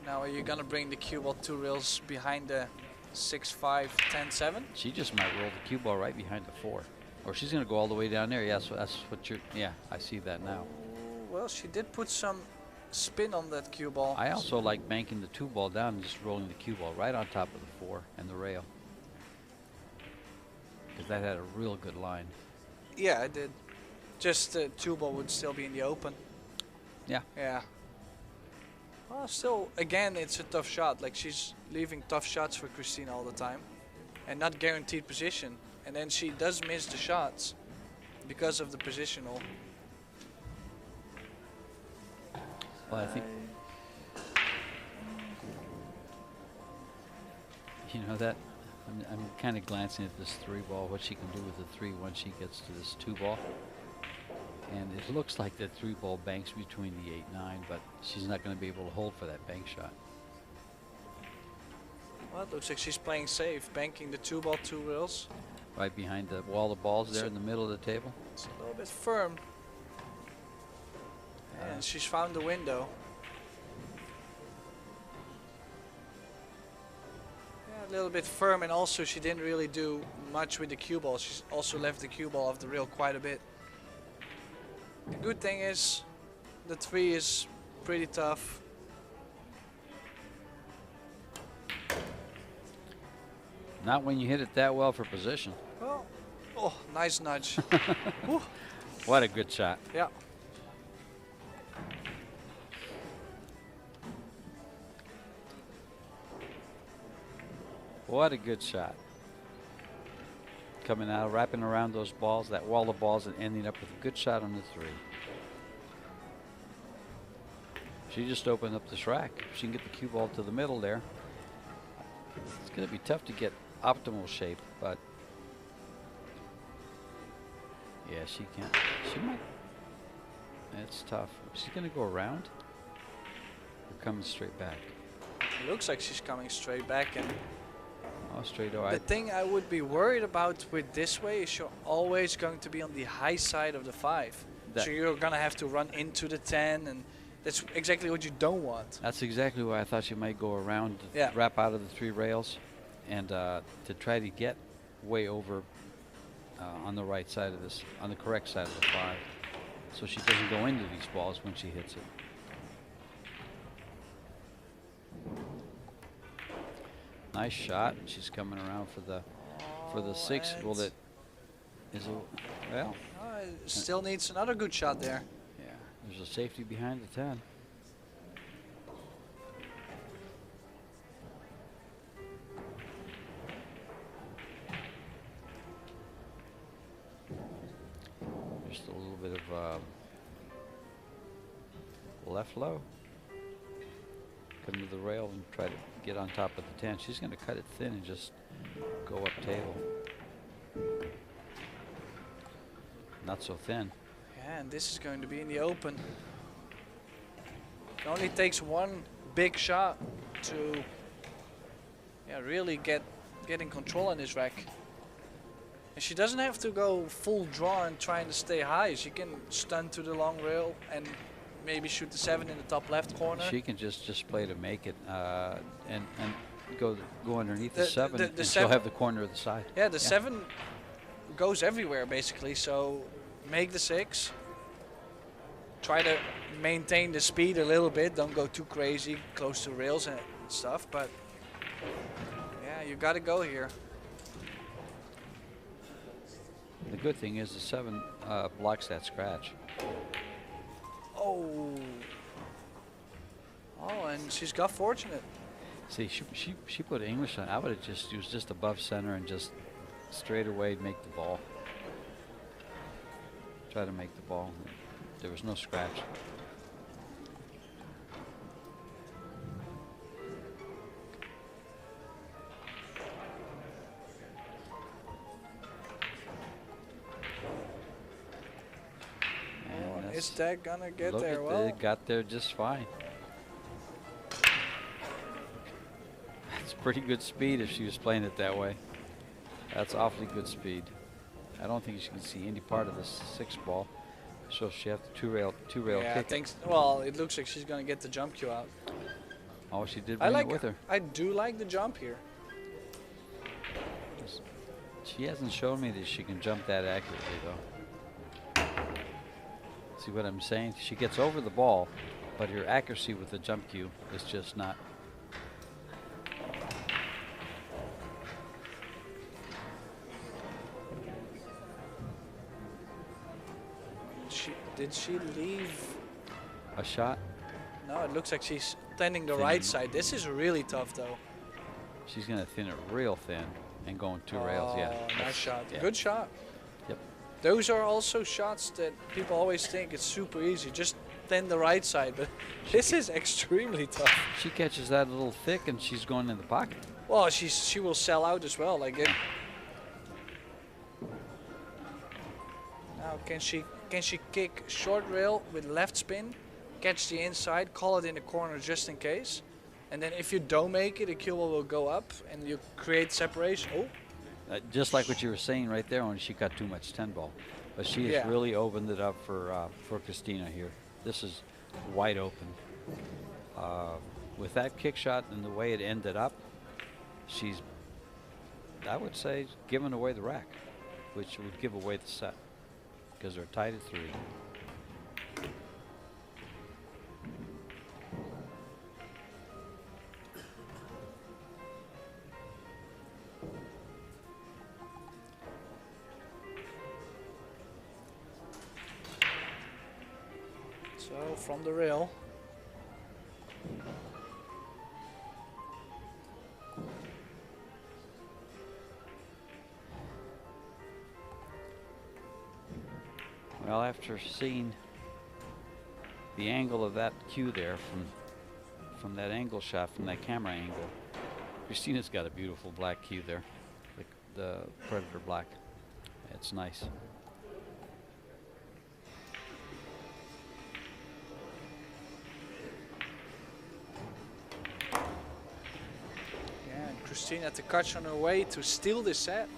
now are you gonna bring the cue ball 2 rails behind the 6-5, 10-7? She just might roll the cue ball right behind the 4. Or she's going to go all the way down there. Yeah, so that's what you're... Yeah, I see that now. Well, she did put some spin on that cue ball. I also like banking the 2-ball down and just rolling the cue ball right on top of the 4 and the rail. Because that had a real good line. Yeah, I did. Just the 2-ball would still be in the open. Yeah. Yeah. Well, still, again, it's a tough shot. Like, she's leaving tough shots for Christina all the time. And not guaranteed position. And then she does miss the shots because of the positional. Well, I think... You know that... I'm kind of glancing at this 3-ball, what she can do with the 3 once she gets to this 2-ball. And it looks like that 3-ball banks between the 8-9, but she's not going to be able to hold for that bank shot. Well, it looks like she's playing safe, banking the 2-ball 2 rails. Right behind the wall of balls there in the middle of the table. It's a little bit firm. And she's found the window. Yeah, a little bit firm, and also she didn't really do much with the cue ball. She's also left the cue ball off the rail quite a bit. The good thing is the 3 is pretty tough. Not when you hit it that well for position. Well, oh, nice nudge. Whew. What a good shot. Yeah. What a good shot. Coming out, wrapping around those balls, that wall of balls, and ending up with a good shot on the 3. She just opened up this rack. If she can get the cue ball to the middle there, it's going to be tough to get optimal shape, but yeah, she can't. She might. It's tough. She's going to go around or coming straight back. It looks like she's coming straight back, and Oh, straight away. the thing I would be worried about with this way is you're always going to be on the high side of the 5. So you're going to have to run into the 10, and that's exactly what you don't want. That's exactly why I thought she might go around, Yeah. wrap out of the 3 rails, and to try to get way over on the right side of this, on the correct side of the 5, so she doesn't go into these balls when she hits it. Nice shot. She's coming around for the 6. Well, that is a well. It still needs another good shot there. Yeah, there's a safety behind the 10. Just a little bit of left low. Come to the rail and try to get on top of the 10. She's going to cut it thin and just go up table. Not so thin. Yeah, and this is going to be in the open. It only takes one big shot to really get in control on this rack. And she doesn't have to go full draw and trying to stay high. She can stun to the long rail and maybe shoot the 7 in the top left corner. She can just play to make it and go underneath the 7 the and she'll seven- have the corner of the side. Yeah, the 7 goes everywhere basically. So make the 6. Try to maintain the speed a little bit. Don't go too crazy close to rails and stuff. But yeah, you got to go here. The good thing is the 7 blocks that scratch. Oh, and she's got fortunate. See, she put English on. I would have just used just above center and just straight away make the ball. Try to make the ball. There was no scratch. And Is that gonna get look there? at Well, it got there just fine. That's pretty good speed if she was playing it that way. That's awfully good speed. I don't think she can see any part of the 6 ball. So she have the two rail yeah, I kick. think. Well, it looks like she's gonna get the jump cue out. Oh, she did bring it with her. I do like the jump here. She hasn't shown me that she can jump that accurately, though. See what I'm saying? She gets over the ball, but her accuracy with the jump cue is just not. Did she leave? A shot? No, it looks like she's tending the Thin. right side. This is really tough, though. She's going to thin it real thin and going 2 rails. Yeah. Nice shot. Yeah. Good shot. Yep. Those are also shots that people always think it's super easy. Just thin the right side, but this is extremely tough. She catches that a little thick and she's going in the pocket. Well, she will sell out as well. Like it. Now, can she kick short rail with left spin, catch the inside, call it in the corner just in case, and then if you don't make it, the cue will go up and you create separation. Oh, Just like what you were saying right there when she got too much 10 ball. But she has really opened it up for Christina here. This is wide open. With that kick shot and the way it ended up, she's, I would say, giving away the rack, which would give away the set because they're tied at 3. so from the rail. Well, after seeing the angle of that cue there from that angle shot, from that camera angle, Christina's got a beautiful black cue there, the Predator black. It's nice. Yeah, and Christina Tkach on her way to steal the set.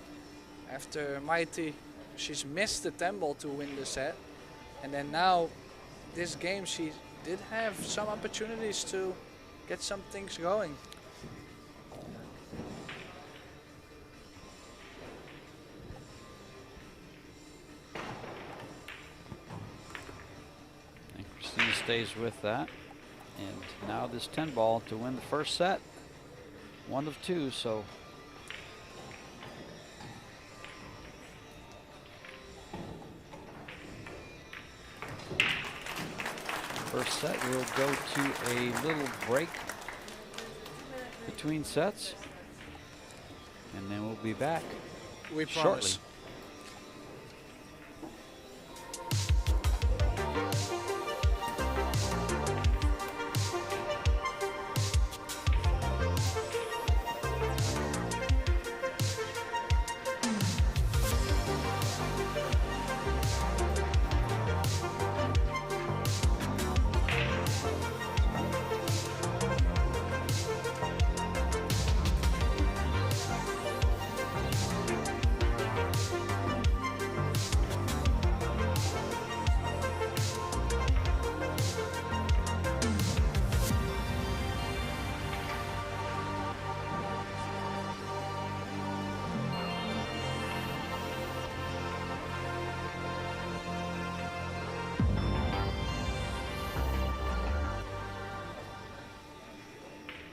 After Mighty, she's missed the 10 ball to win the set. And then now, this game, she did have some opportunities to get some things going. And Christina stays with that. And now this 10 ball to win the first set. 1 of 2, so. First set, we'll go to a little break between sets. And then we'll be back We shortly. promise.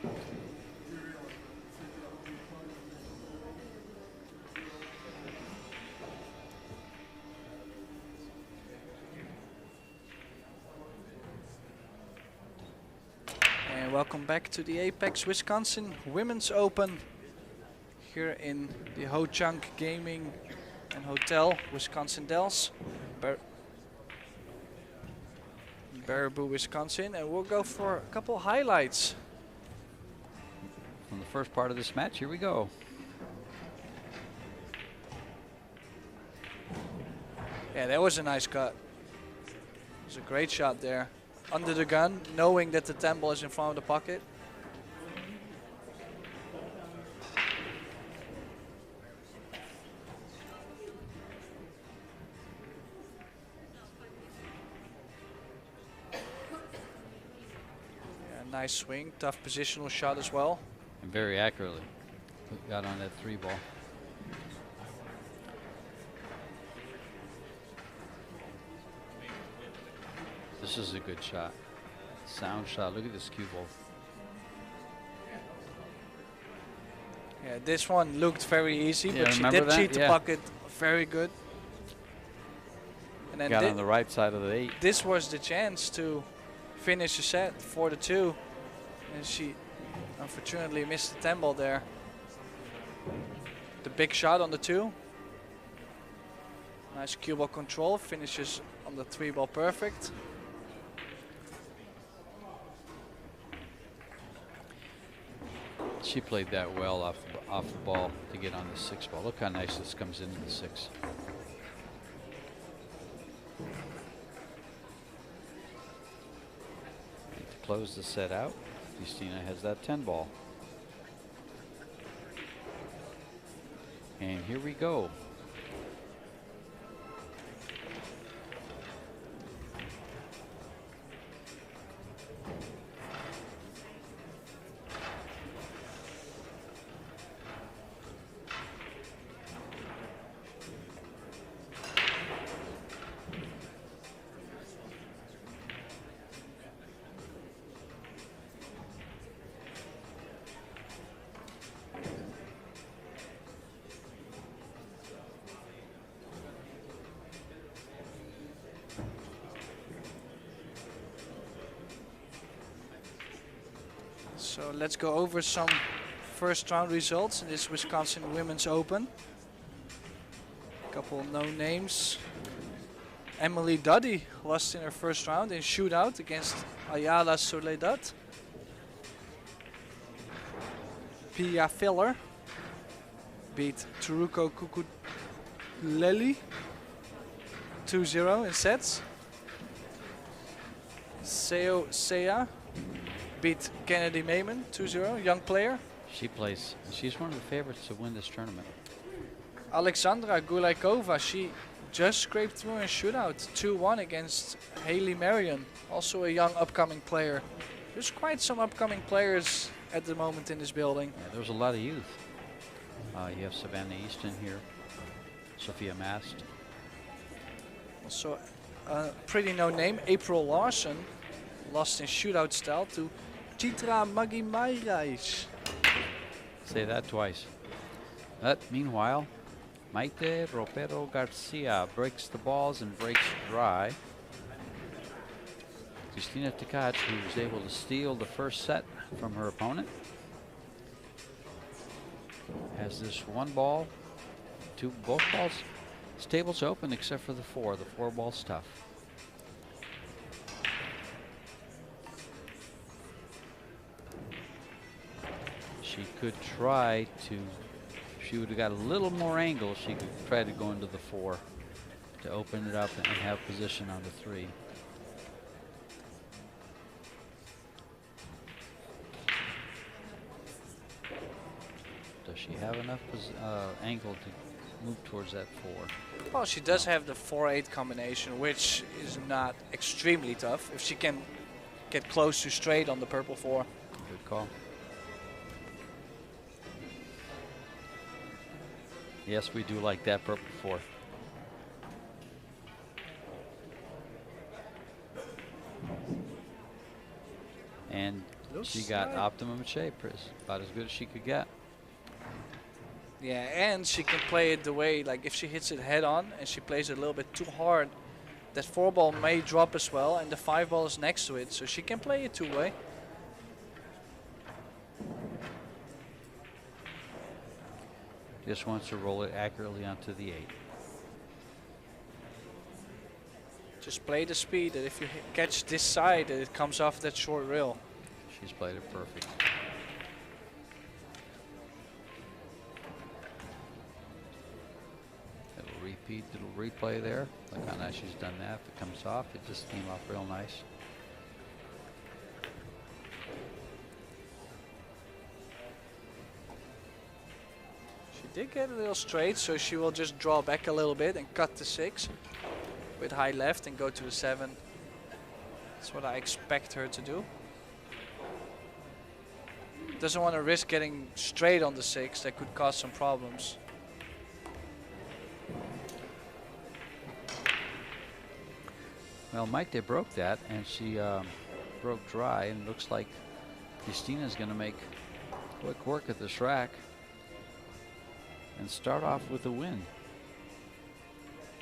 And welcome back to the Apex Wisconsin Women's Open here in the Ho-Chunk Gaming and Hotel, Wisconsin Dells, Baraboo, Wisconsin, and we'll go for a couple highlights From the first part of this match, here we go. Yeah, that was a nice cut. It was a great shot there. Under the gun, knowing that the 10 ball is in front of the pocket. Yeah, nice swing, tough positional shot as well. And very accurately got on that 3 ball. This is a good shot. Sound shot. Look at this cue ball. Yeah, this one looked very easy, Yeah, but she remember did that? cheat the Yeah. pocket very good. And then Got on the right side of the 8. this was the chance to finish the set for the 2. And she unfortunately missed the 10 ball there. The big shot on the 2. Nice cue ball control, finishes on the 3 ball perfect. She played that well off the ball to get on the 6 ball. Look how nice this comes into the 6. And to close the set out, Christina has that 10 ball. And here we go. So let's go over some first round results in this Wisconsin Women's Open. Couple no names. Emily Duddy lost in her first round in shootout against Ayala Soledad. Pia Filler beat Turuko Kukuleli 2-0 in sets. Seo Sea beat Kennedy Mayman 2-0, young player. She's one of the favorites to win this tournament. Alexandra Gulaikova, she just scraped through in shootout 2-1 against Haley Marion, also a young upcoming player. There's quite some upcoming players at the moment in this building. Yeah, there's a lot of youth. You have Savannah Easton here, Sophia Mast. Also a pretty no name, April Larson, lost in shootout style to Chitra Magimairais. Say that twice. But meanwhile, Maite Ropero Garcia breaks the balls and breaks dry. Christina Tkach, who was able to steal the first set from her opponent, has this 1 ball, both balls. This table's open except for the 4. The 4 ball's tough. She could try to, if she would have got a little more angle, she could try to go into the 4 to open it up and have position on the 3. Does she have enough angle to move towards that 4? Well, she does have the 4-8 combination, which is not extremely tough if she can get close to straight on the purple 4. Good call. Yes, we do like that purple 4. And Looks She got like- optimum shape, about as good as she could get. Yeah, and she can play it the way, like if she hits it head on and she plays it a little bit too hard, that 4 ball may drop as well, and the 5 ball is next to it, so she can play it two-way. Just wants to roll it accurately onto the 8. Just play the speed that if you catch this side, that it comes off that short rail. She's played it perfect. It'll repeat, it'll replay there. Look how nice she's done that. If it comes off, it just came off real nice. She did get a little straight, so she will just draw back a little bit and cut the 6 with high left and go to the 7. That's what I expect her to do. Doesn't want to risk getting straight on the 6. That could cause some problems. Well, Maite broke that, and she broke dry, and it looks like Christina's going to make quick work at this rack and start off with a win.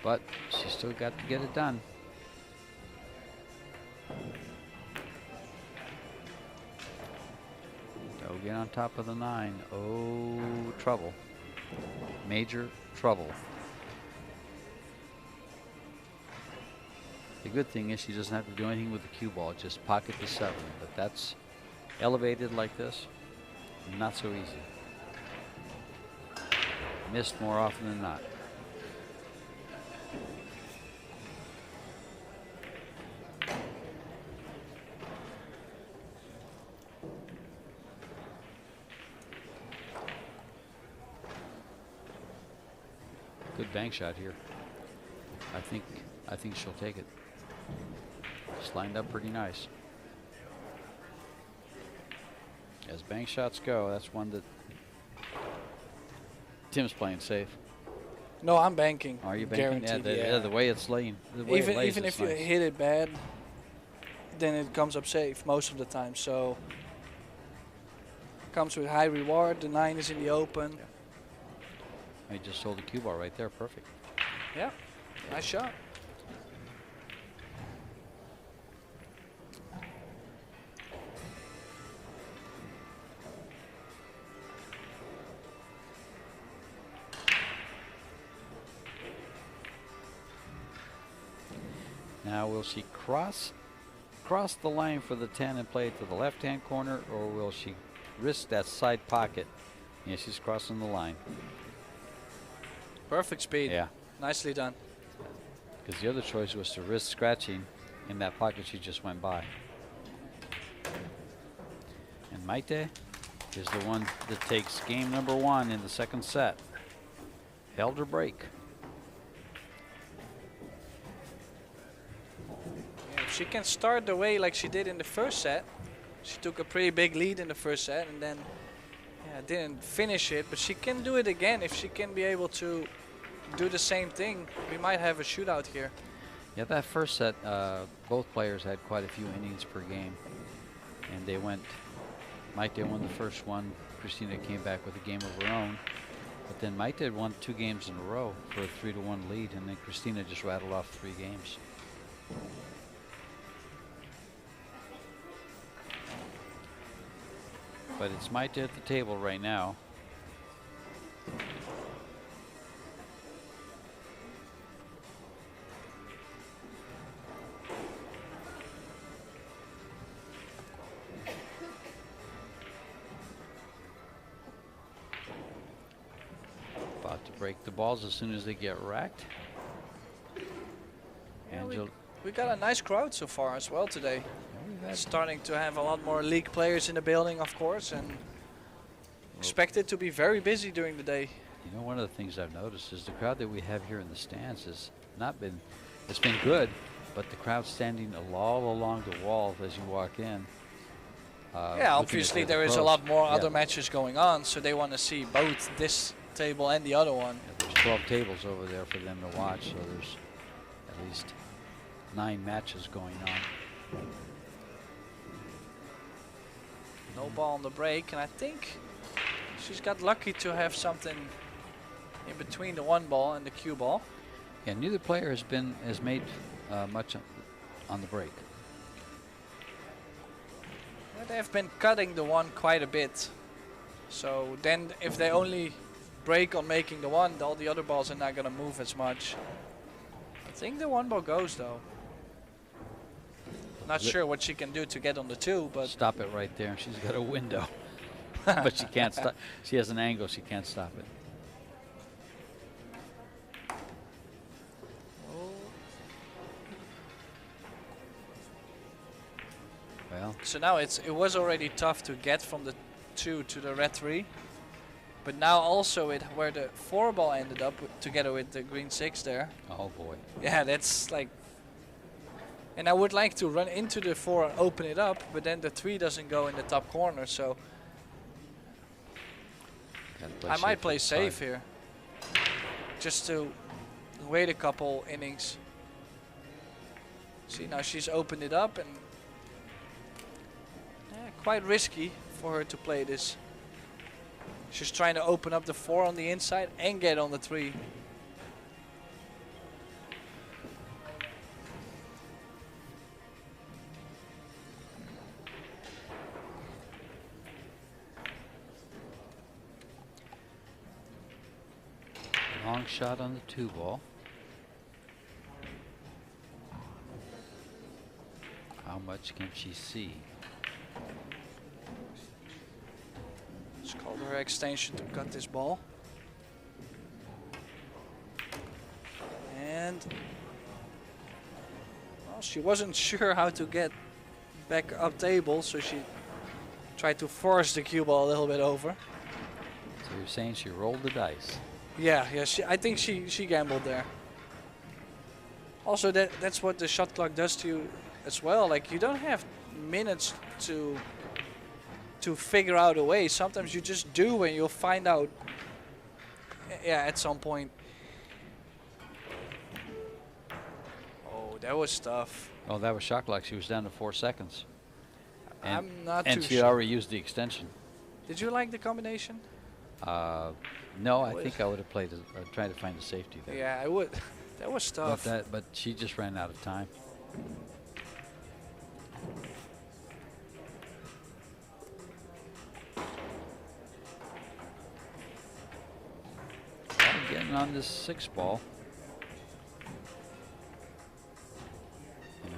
But she still got to get it done. Go get on top of the 9. Oh, trouble. Major trouble. The good thing is she doesn't have to do anything with the cue ball, just pocket the 7. But that's elevated like this, not so easy. Missed more often than not. Good bank shot here. I think she'll take it. It's lined up pretty nice. As bank shots go, that's one that Tim's playing safe. No, I'm banking. Are you banking? Guaranteed, Yeah, the way it's laying. The way it lays even is if you nice. hit it bad, then it comes up safe most of the time. So comes with high reward. The 9 is in the open. I just sold the cue ball right there. Perfect. Yeah, nice shot. Now, will she cross the line for the 10 and play it to the left-hand corner, or will she risk that side pocket? Yeah, she's crossing the line. Perfect speed. Yeah, Nicely done. because the other choice was to risk scratching in that pocket she just went by. And Maite is the one that takes game number 1 in the second set. Held her break. Yeah, if she can start the way like she did in the first set. She took a pretty big lead in the first set and then didn't finish it, but she can do it again if she can be able to do the same thing. We might have a shootout here. Yeah, that first set, both players had quite a few innings per game, and they went. Maite won the first one. Christina came back with a game of her own, but then Maite won 2 games in a row for a 3-1 lead, and then Christina just rattled off 3 games. But it's Maite at the table right now. About to break the balls as soon as they get racked. Yeah, Angel, we got a nice crowd so far as well today. we've had Starting to have a lot more league players in the building, of course, and expect it to be very busy during the day. You know, one of the things I've noticed is the crowd that we have here in the stands has not been, it's been good, but the crowd standing all along the wall as you walk in. Yeah, obviously there is a lot more other matches going on, so they want to see both this table and the other one. Yeah, there's 12 tables over there for them to watch, so there's at least 9 matches going on. No ball on the break, and I think she's got lucky to have something in between the 1 ball and the cue ball. Yeah, neither player has made much on the break. Yeah, they've been cutting the 1 quite a bit. So then if they only break on making the 1, all the other balls are not going to move as much. I think the 1 ball goes though. Not sure what she can do to get on the 2, but Stop it right there, and she's got a window. But she can't stop. She has an angle, she can't stop it. Well, so now it was already tough to get from the 2 to the red 3, but now also where the 4 ball ended up together with the green 6 there. oh boy. Yeah, that's like. And I would like to run into the 4 and open it up, but then the 3 doesn't go in the top corner, so I might play safe here, just to wait a couple innings. See, now she's opened it up, and quite risky for her to play this. She's trying to open up the 4 on the inside and get on the 3. Long shot on the 2 ball. How much can she see? It's called her extension to cut this ball. And well, she wasn't sure how to get back up table, so she tried to force the cue ball a little bit over. So you're saying she rolled the dice? Yeah. I think she gambled there. Also, that's what the shot clock does to you as well. Like, you don't have minutes to figure out a way. Sometimes you just do, and you'll find out. Yeah, at some point. Oh, that was tough. Oh, that was shot clock. She was down to 4 seconds. And, I'm not and too she sure. already used the extension. Did you like the combination? No, I think I would have played. Tried to find a safety there. Yeah, I would. That was tough. But she just ran out of time. Getting on this 6 ball. And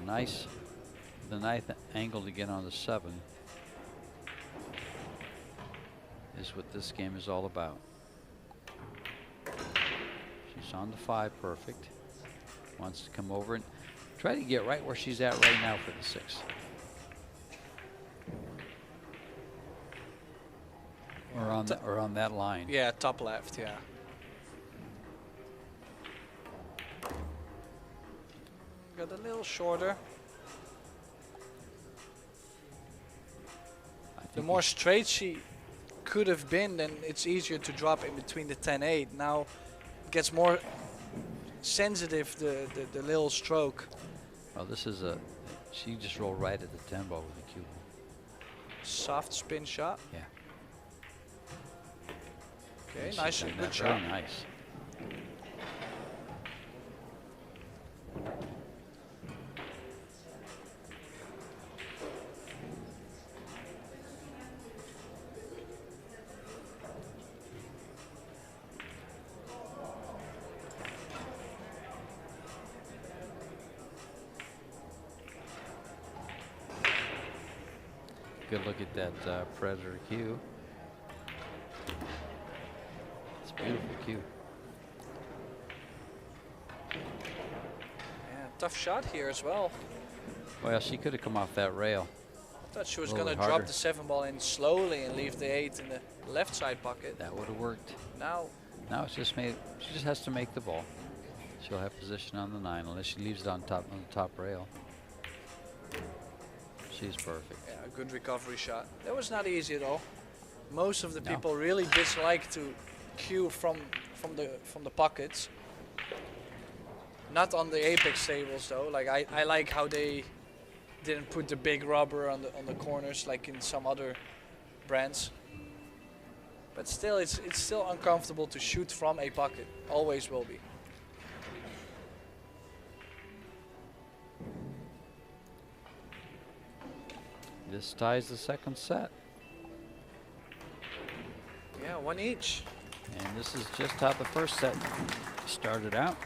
the nice angle to get on the 7 is what this game is all about. She's on the 5, perfect. Wants to come over and try to get right where she's at right now for the 6. Or on that line. Yeah, top left, yeah. Got a little shorter. The more straight she could have been, then it's easier to drop in between the 10-8. Now it gets more sensitive, the little stroke. Well, this is she just rolled right at the 10 ball with the cue. Soft spin shot. Yeah. Okay, nice, good shot. Very nice. Good look at that Predator cue. It's a beautiful cue. Yeah, tough shot here as well. Well, she could have come off that rail. I thought she was A going to little drop harder. the 7 ball in slowly and leave the 8 in the left side pocket. That would have worked. Now It's just made. She just has to make the ball. She'll have position on the 9 unless she leaves it on the top rail. She's perfect. yeah, a good recovery shot. That was not easy at all. Most of the No. people really dislike to cue from the pockets. Not on the Apex tables though. Like I like how they didn't put the big rubber on the corners like in some other brands. But still, it's still uncomfortable to shoot from a pocket. Always will be. This ties the second set. Yeah, one each. And this is just how the first set started out.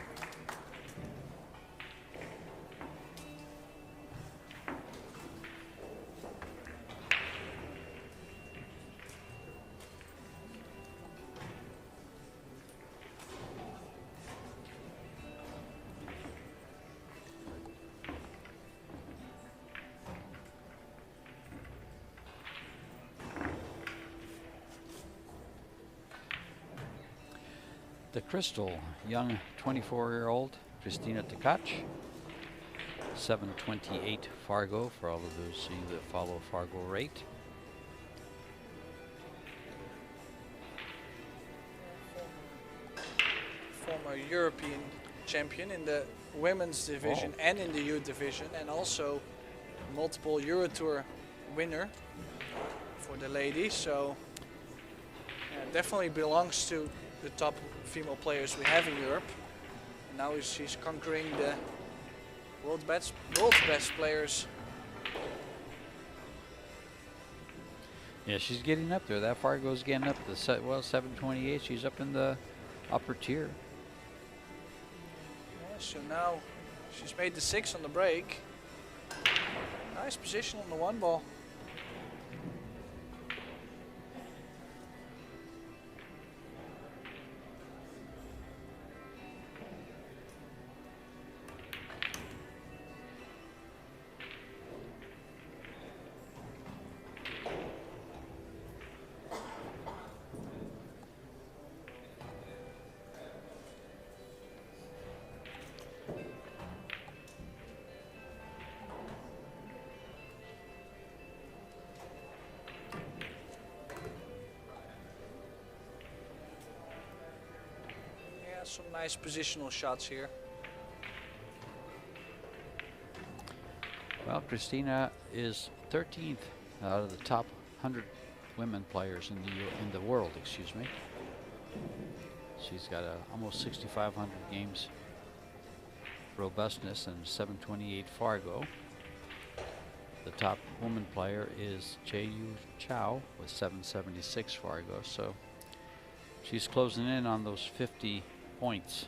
The Crystal, young 24-year-old Christina Tkach, 728 Fargo for all of those of you that follow Fargo rate. Former European champion in the women's division and in the youth division, and also multiple Euro Tour winner for the ladies. So definitely belongs to the top female players we have in Europe. And now she's conquering the world's best players. Yeah, she's getting up there. That Fargo's getting up to 728. She's up in the upper tier. Yeah, so now she's made the 6 on the break. Nice position on the 1 ball. Some nice positional shots here. Well, Christina is 13th out of the top 100 women players in the world. Excuse me. She's got almost 6,500 games robustness and 728 Fargo. The top woman player is Yu Chow with 776 Fargo. So she's closing in on those 50 points.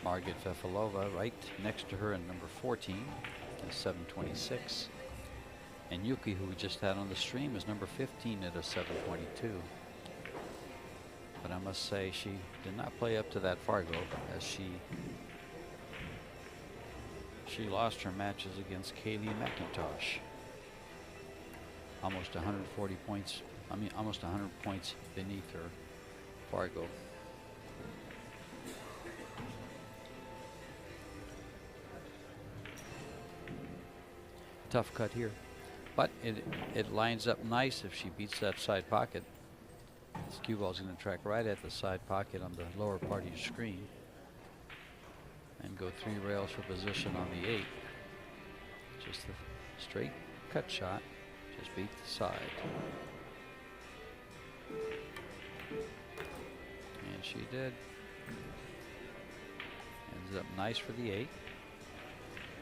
Margit Fefilova right next to her in number 14 is 726. And Yuki, who we just had on the stream, is number 15 at a 722. But I must say she did not play up to that Fargo, as she lost her matches against Kaylee McIntosh. Almost 140 points, almost 100 points beneath her Fargo. Tough cut here, but it lines up nice if she beats that side pocket. This cue ball is going to track right at the side pocket on the lower part of your screen and go 3 rails for position on the 8. Just a straight cut shot, just beat the side. And she did. Ends up nice for the 8.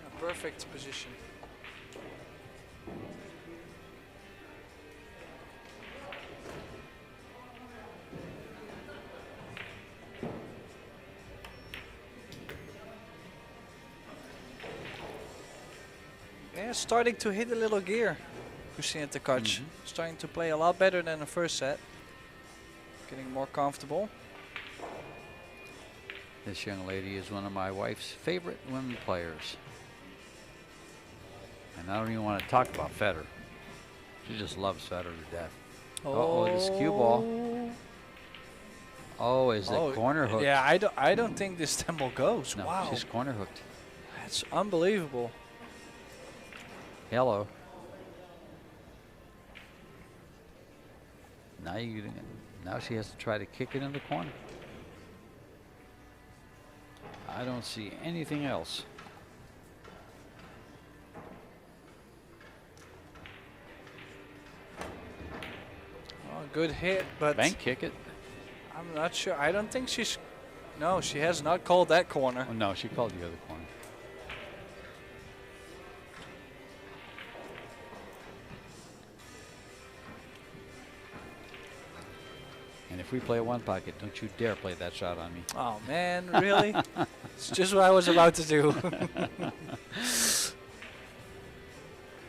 A perfect position. Yeah, starting to hit a little gear. Christina Tkach starting to play a lot better than the first set. Getting more comfortable. This young lady is one of my wife's favorite women players. And I don't even want to talk about Federer. She just loves Federer to death. Oh, this cue ball. Oh, is it corner hooked? Yeah, I don't think this temple goes. No, wow. she's corner hooked. That's unbelievable. Hello. Now she has to try to kick it in the corner. I don't see anything else. Oh, good hit, but Bank kick it. I'm not sure. I don't think she's. No, she has not called that corner. Oh no, she called the other corner. And if we play one pocket, don't you dare play that shot on me. Oh man, really? It's just what I was about to do.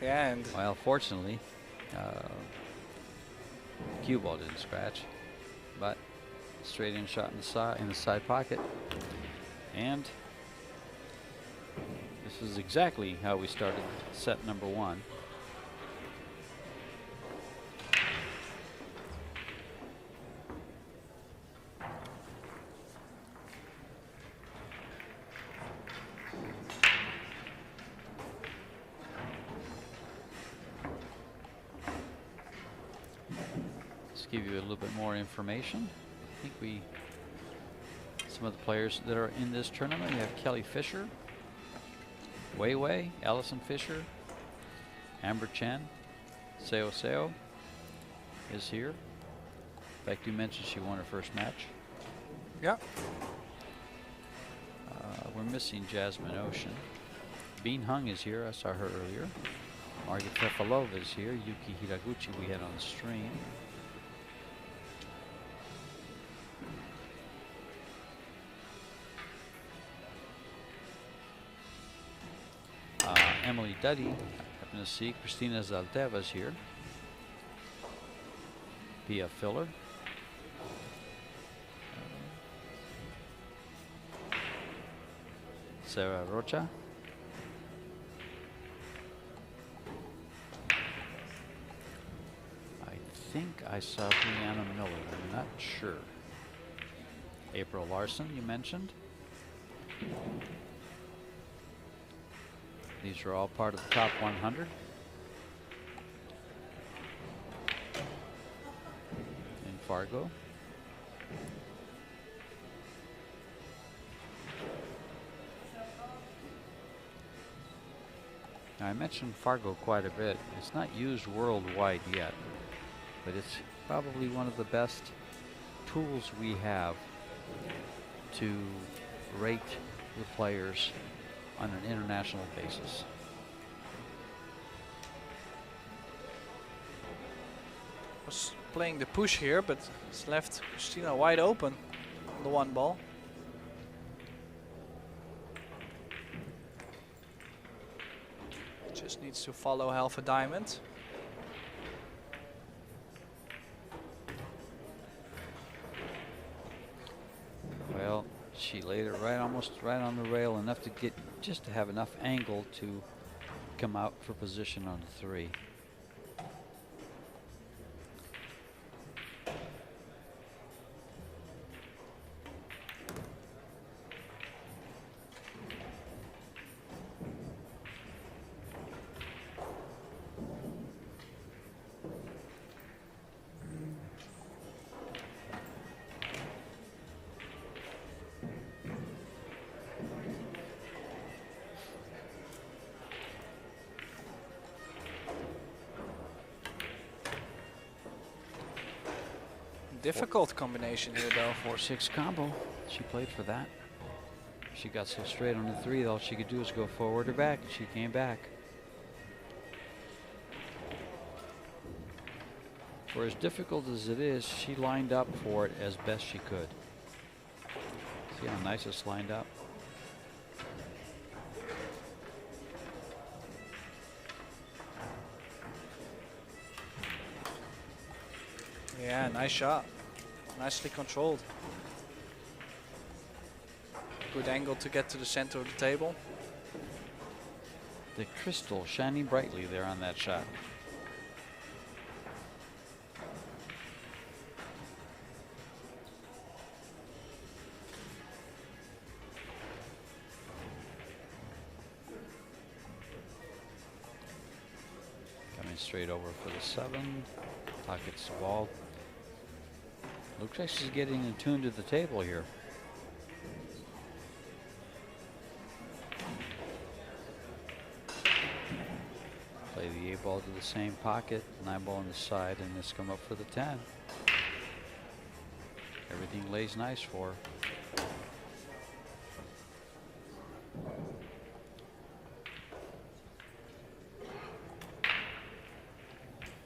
Yeah, and Well, fortunately, cue ball didn't scratch, but straight in shot in the side pocket. And this is exactly how we started set number 1. Give you a little bit more information. I think some of the players that are in this tournament, you have Kelly Fisher, Wei Wei, Allison Fisher, Amber Chen, Seo Seo is here. In fact, you mentioned she won her first match. yeah, We're missing Jasmine Ocean. Bean Hung is here. I saw her earlier. Margaret Fefalova is here. Yuki Hiraguchi we had on the stream. Emily Duddy, I happen to see Christina Zaldeva's here. Pia Filler. Sarah Rocha. I think I saw Brianna Miller, I'm not sure. April Larson, you mentioned. These are all part of the top 100. In Fargo. Now, I mentioned Fargo quite a bit. It's not used worldwide yet, but it's probably one of the best tools we have to rate the players on an international basis. was playing the push here, but it's left Christina wide open on the one ball. Just needs to follow half a diamond. Well, she laid it almost right on the rail, enough to get, just to have enough angle to come out for position on the 3. Difficult combination here though. 4-6 combo. She played for that. She got so straight on the 3, all she could do was go forward or back, and she came back. For as difficult as it is, she lined up for it as best she could. See how nice it's lined up? Yeah, nice shot. Nicely controlled. Good angle to get to the center of the table. The crystal shining brightly there on that shot. Coming straight over for the 7. Pockets the ball. Looks like she's getting in tune to the table here. Play the 8 ball to the same pocket, 9 ball on the side, and this come up for the 10. Everything lays nice for her.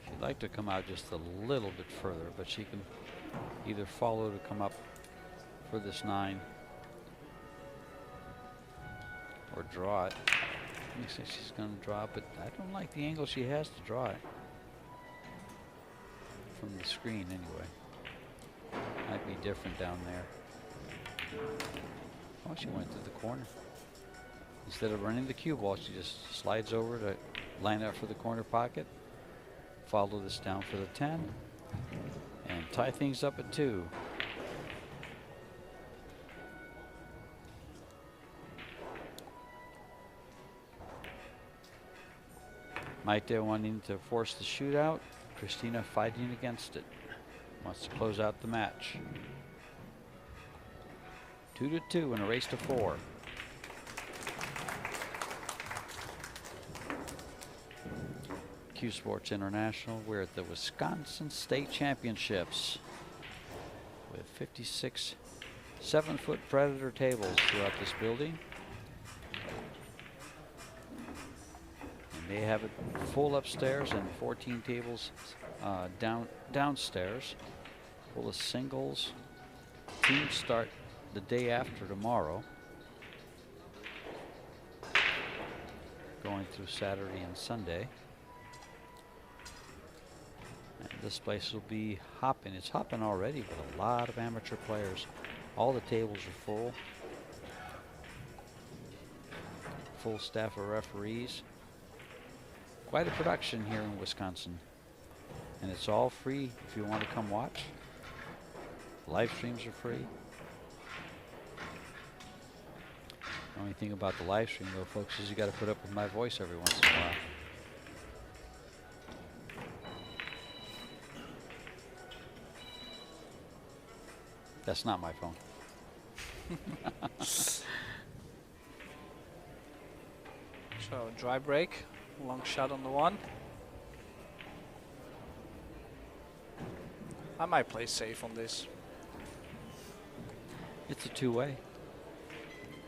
She'd like to come out just a little bit further, but she can either follow to come up for this 9 or draw it. Looks like she's going to draw it, but I don't like the angle she has to draw it. From the screen, anyway. Might be different down there. Oh, she went to the corner. Instead of running the cue ball, she just slides over to line up for the corner pocket. Follow this down for the 10. And tie things up at 2. Maite wanting to force the shootout. Christina fighting against it. Wants to close out the match. 2-2 in a race to 4. Q Sports International. We're at the Wisconsin State Championships with 56 7-foot Predator tables throughout this building. They have it full upstairs and 14 tables downstairs, full of singles. Teams start the day after tomorrow, going through Saturday and Sunday. And this place will be hopping. It's hopping already with a lot of amateur players. All the tables are full. Full staff of referees. Quite a production here in Wisconsin. And it's all free if you want to come watch. Live streams are free. The only thing about the live stream though, folks, is you got to put up with my voice every once in a while. That's not my phone. So dry break. Long shot on the 1. I might play safe on this. It's a 2-way.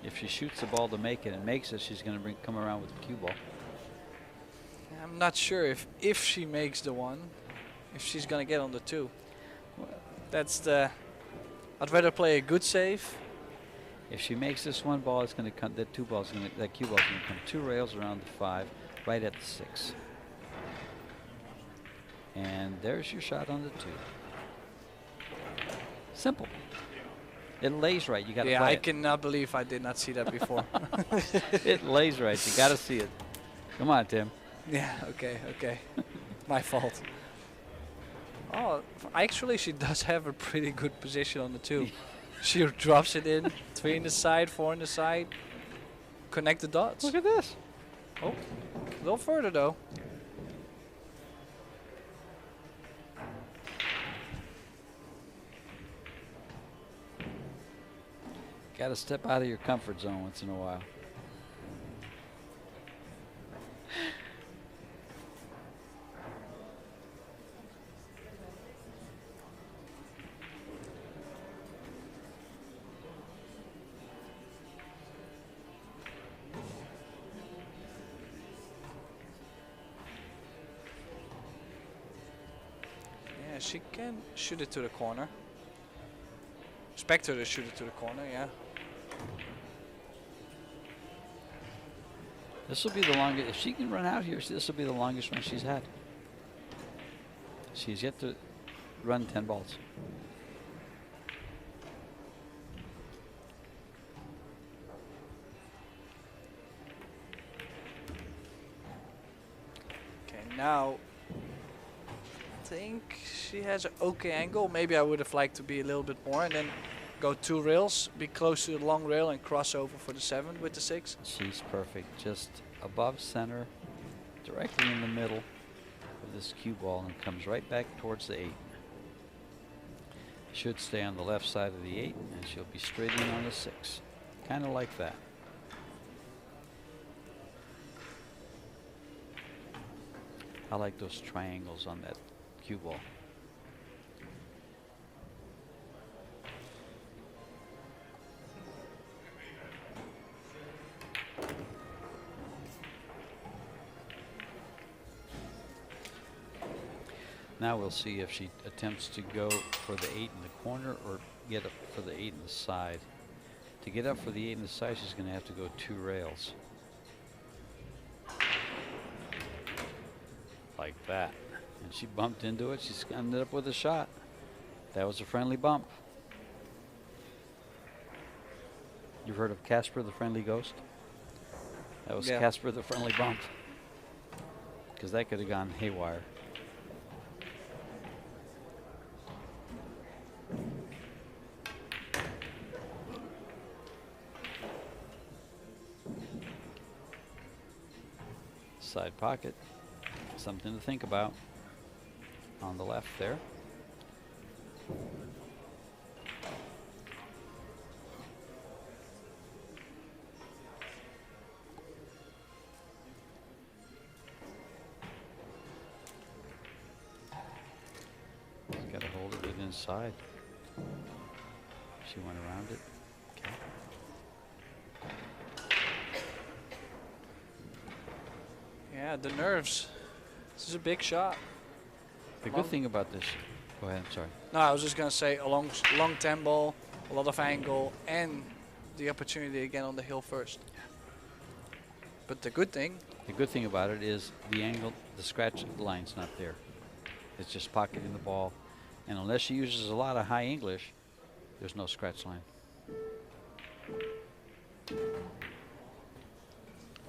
If she shoots the ball to make it and makes it, she's going to come around with the cue ball. I'm not sure if she makes the 1, if she's going to get on the 2. That's the. I'd rather play a good save. If she makes this 1 ball, it's going to come. That 2 ball's going to. That cue ball's going to come 2 rails around the 5. Right at the 6. And there's your shot on the 2. Simple. It lays right. You got to play I it. cannot believe I did not see that before. It lays right. You got to see it. Come on, Tim. Yeah, okay. My fault. Oh, actually she does have a pretty good position on the 2. She drops it in, 3 in the side, 4 in the side. Connect the dots. Look at this. Oh, a little further though. Got to step out of your comfort zone once in a while. She can shoot it to the corner. Expect her to shoot it to the corner, yeah. This will be the longest. If she can run out here, this will be the longest run she's had. She's yet to run 10 balls. Okay, now I think she has an okay angle. Maybe I would have liked to be a little bit more and then go 2 rails, be close to the long rail and cross over for the 7 with the 6. She's perfect. Just above center, directly in the middle of this cue ball and comes right back towards the 8. Should stay on the left side of the 8 and she'll be straight in on the 6. Kind of like that. I like those triangles on that cue ball. Now we'll see if she attempts to go for the 8 in the corner or get up for the 8 in the side. To get up for the 8 in the side, she's going to have to go 2 rails. Like that. And she bumped into it. She's ended up with a shot. That was a friendly bump. You've heard of Casper the Friendly Ghost? That was Casper the Friendly Bump. Because that could have gone haywire. Side pocket, something to think about on the left there. Got to hold it inside. She went around it. Okay. Yeah, the nerves. This is a big shot. The good thing about this, go ahead, I'm sorry. No, I was just going to say a long 10 ball, a lot of angle, and the opportunity again on the hill first. But the good thing about it is the angle, the scratch line's not there. It's just pocketing the ball. And unless she uses a lot of high English, there's no scratch line.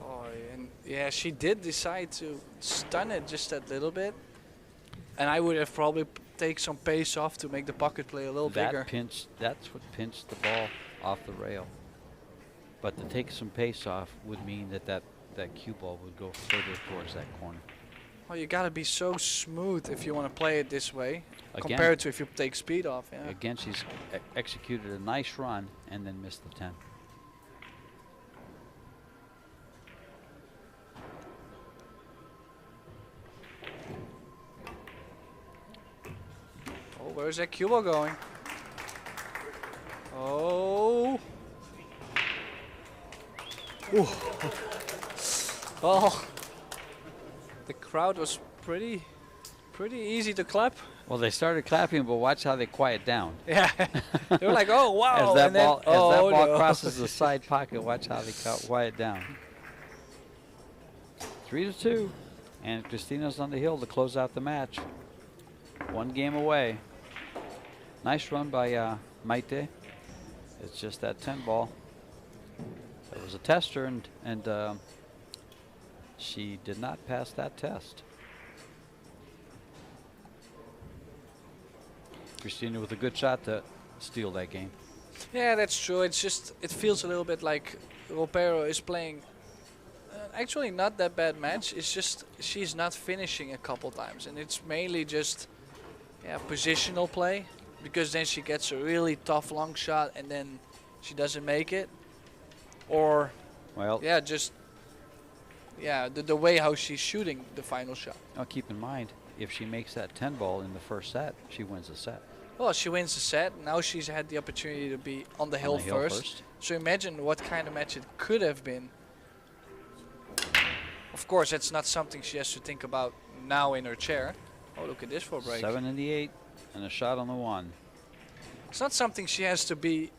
Oh, and yeah, she did decide to stun it just that little bit. And I would have probably take some pace off to make the pocket play a little bigger. That's what pinched the ball off the rail. But to take some pace off would mean that cue ball would go further towards that corner. Well, you got to be so smooth if you want to play it this way, again, compared to if you take speed off. Yeah. Again, she's executed a nice run and then missed the 10. Oh, where's that cue ball going? Oh. Ooh. Well, the crowd was pretty easy to clap. Well, they started clapping, but watch how they quiet down. Yeah, they were like, "Oh wow!" As that ball crosses the side pocket, watch how they quiet down. 3-2, and Christina's on the hill to close out the match. 1 game away. Nice run by Maite. It's just that 10 ball. It was a tester, and she did not pass that test. Christina with a good shot to steal that game. Yeah, that's true. It's just, it feels a little bit like Ropero is playing actually not that bad match. It's just she's not finishing a couple times, and it's mainly just positional play, because then she gets a really tough long shot and then she doesn't make it, or the way how she's shooting the final shot. Now keep in mind, if she makes that 10 ball in the first set, she wins the set. Well, she wins the set. Now she's had the opportunity to be on the hill first. So imagine what kind of match it could have been. Of course, that's not something she has to think about now in her chair. Oh, look at this for a break. 7 in the 8 and a shot on the 1. It's not something she has to be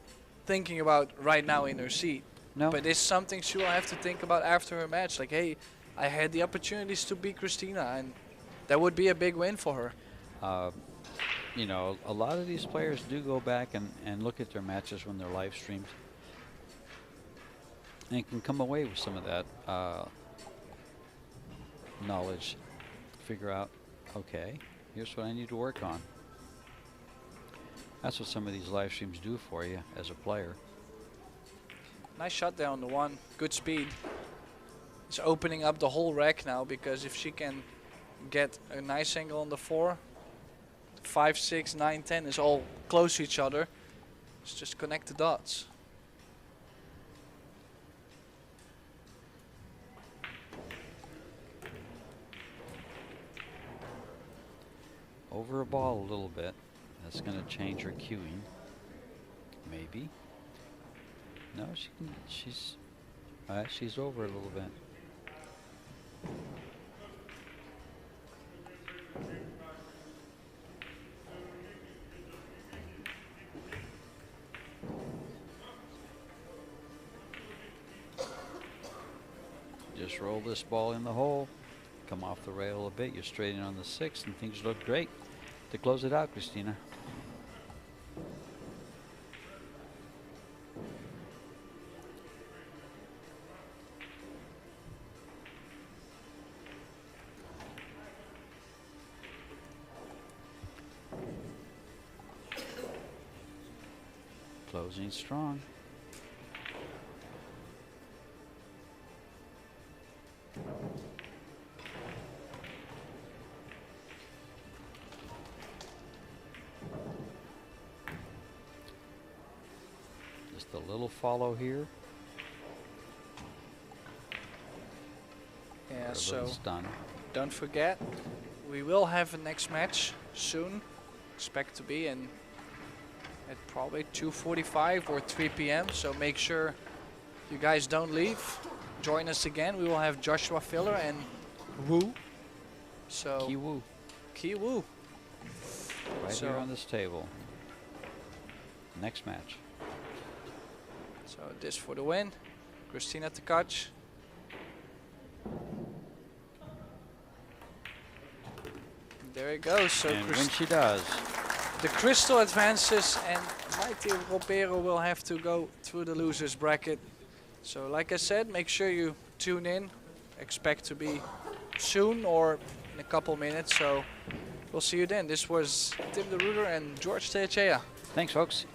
thinking about right now in her seat. No. But it's something she will have to think about after her match. Like, hey, I had the opportunities to beat Christina, and that would be a big win for her. You know, a lot of these players do go back and look at their matches when they're live streamed, and can come away with some of that knowledge. Figure out, okay, here's what I need to work on. That's what some of these live streams do for you as a player. Nice shot there on the 1. Good speed. It's opening up the whole rack now, because if she can get a nice angle on the 4, 5, 6, 9, 10 is all close to each other. Let's just connect the dots. over a ball a little bit. That's going to change her cueing. Maybe. No, she's over a little bit. Just roll this ball in the hole, come off the rail a bit, you're straight in on the 6th, and things look great to close it out, Christina. Closing strong. Just a little follow here. Yeah, so stun. Don't forget, we will have a next match soon. Expect to be in at probably 2:45 or 3 p.m. So make sure you guys don't leave. Join us again. We will have Joshua Filler and Wu. So Ki Wu. Ki Wu. Right So here on this table. Next match. So this for the win. Christina Tkach. There it goes. So And when she does, the crystal advances and mighty Ropero will have to go through the losers bracket. So like I said, make sure you tune in. Expect to be soon or in a couple minutes. So we'll see you then. This was Tim de Ruyter and George Teachea. thanks folks.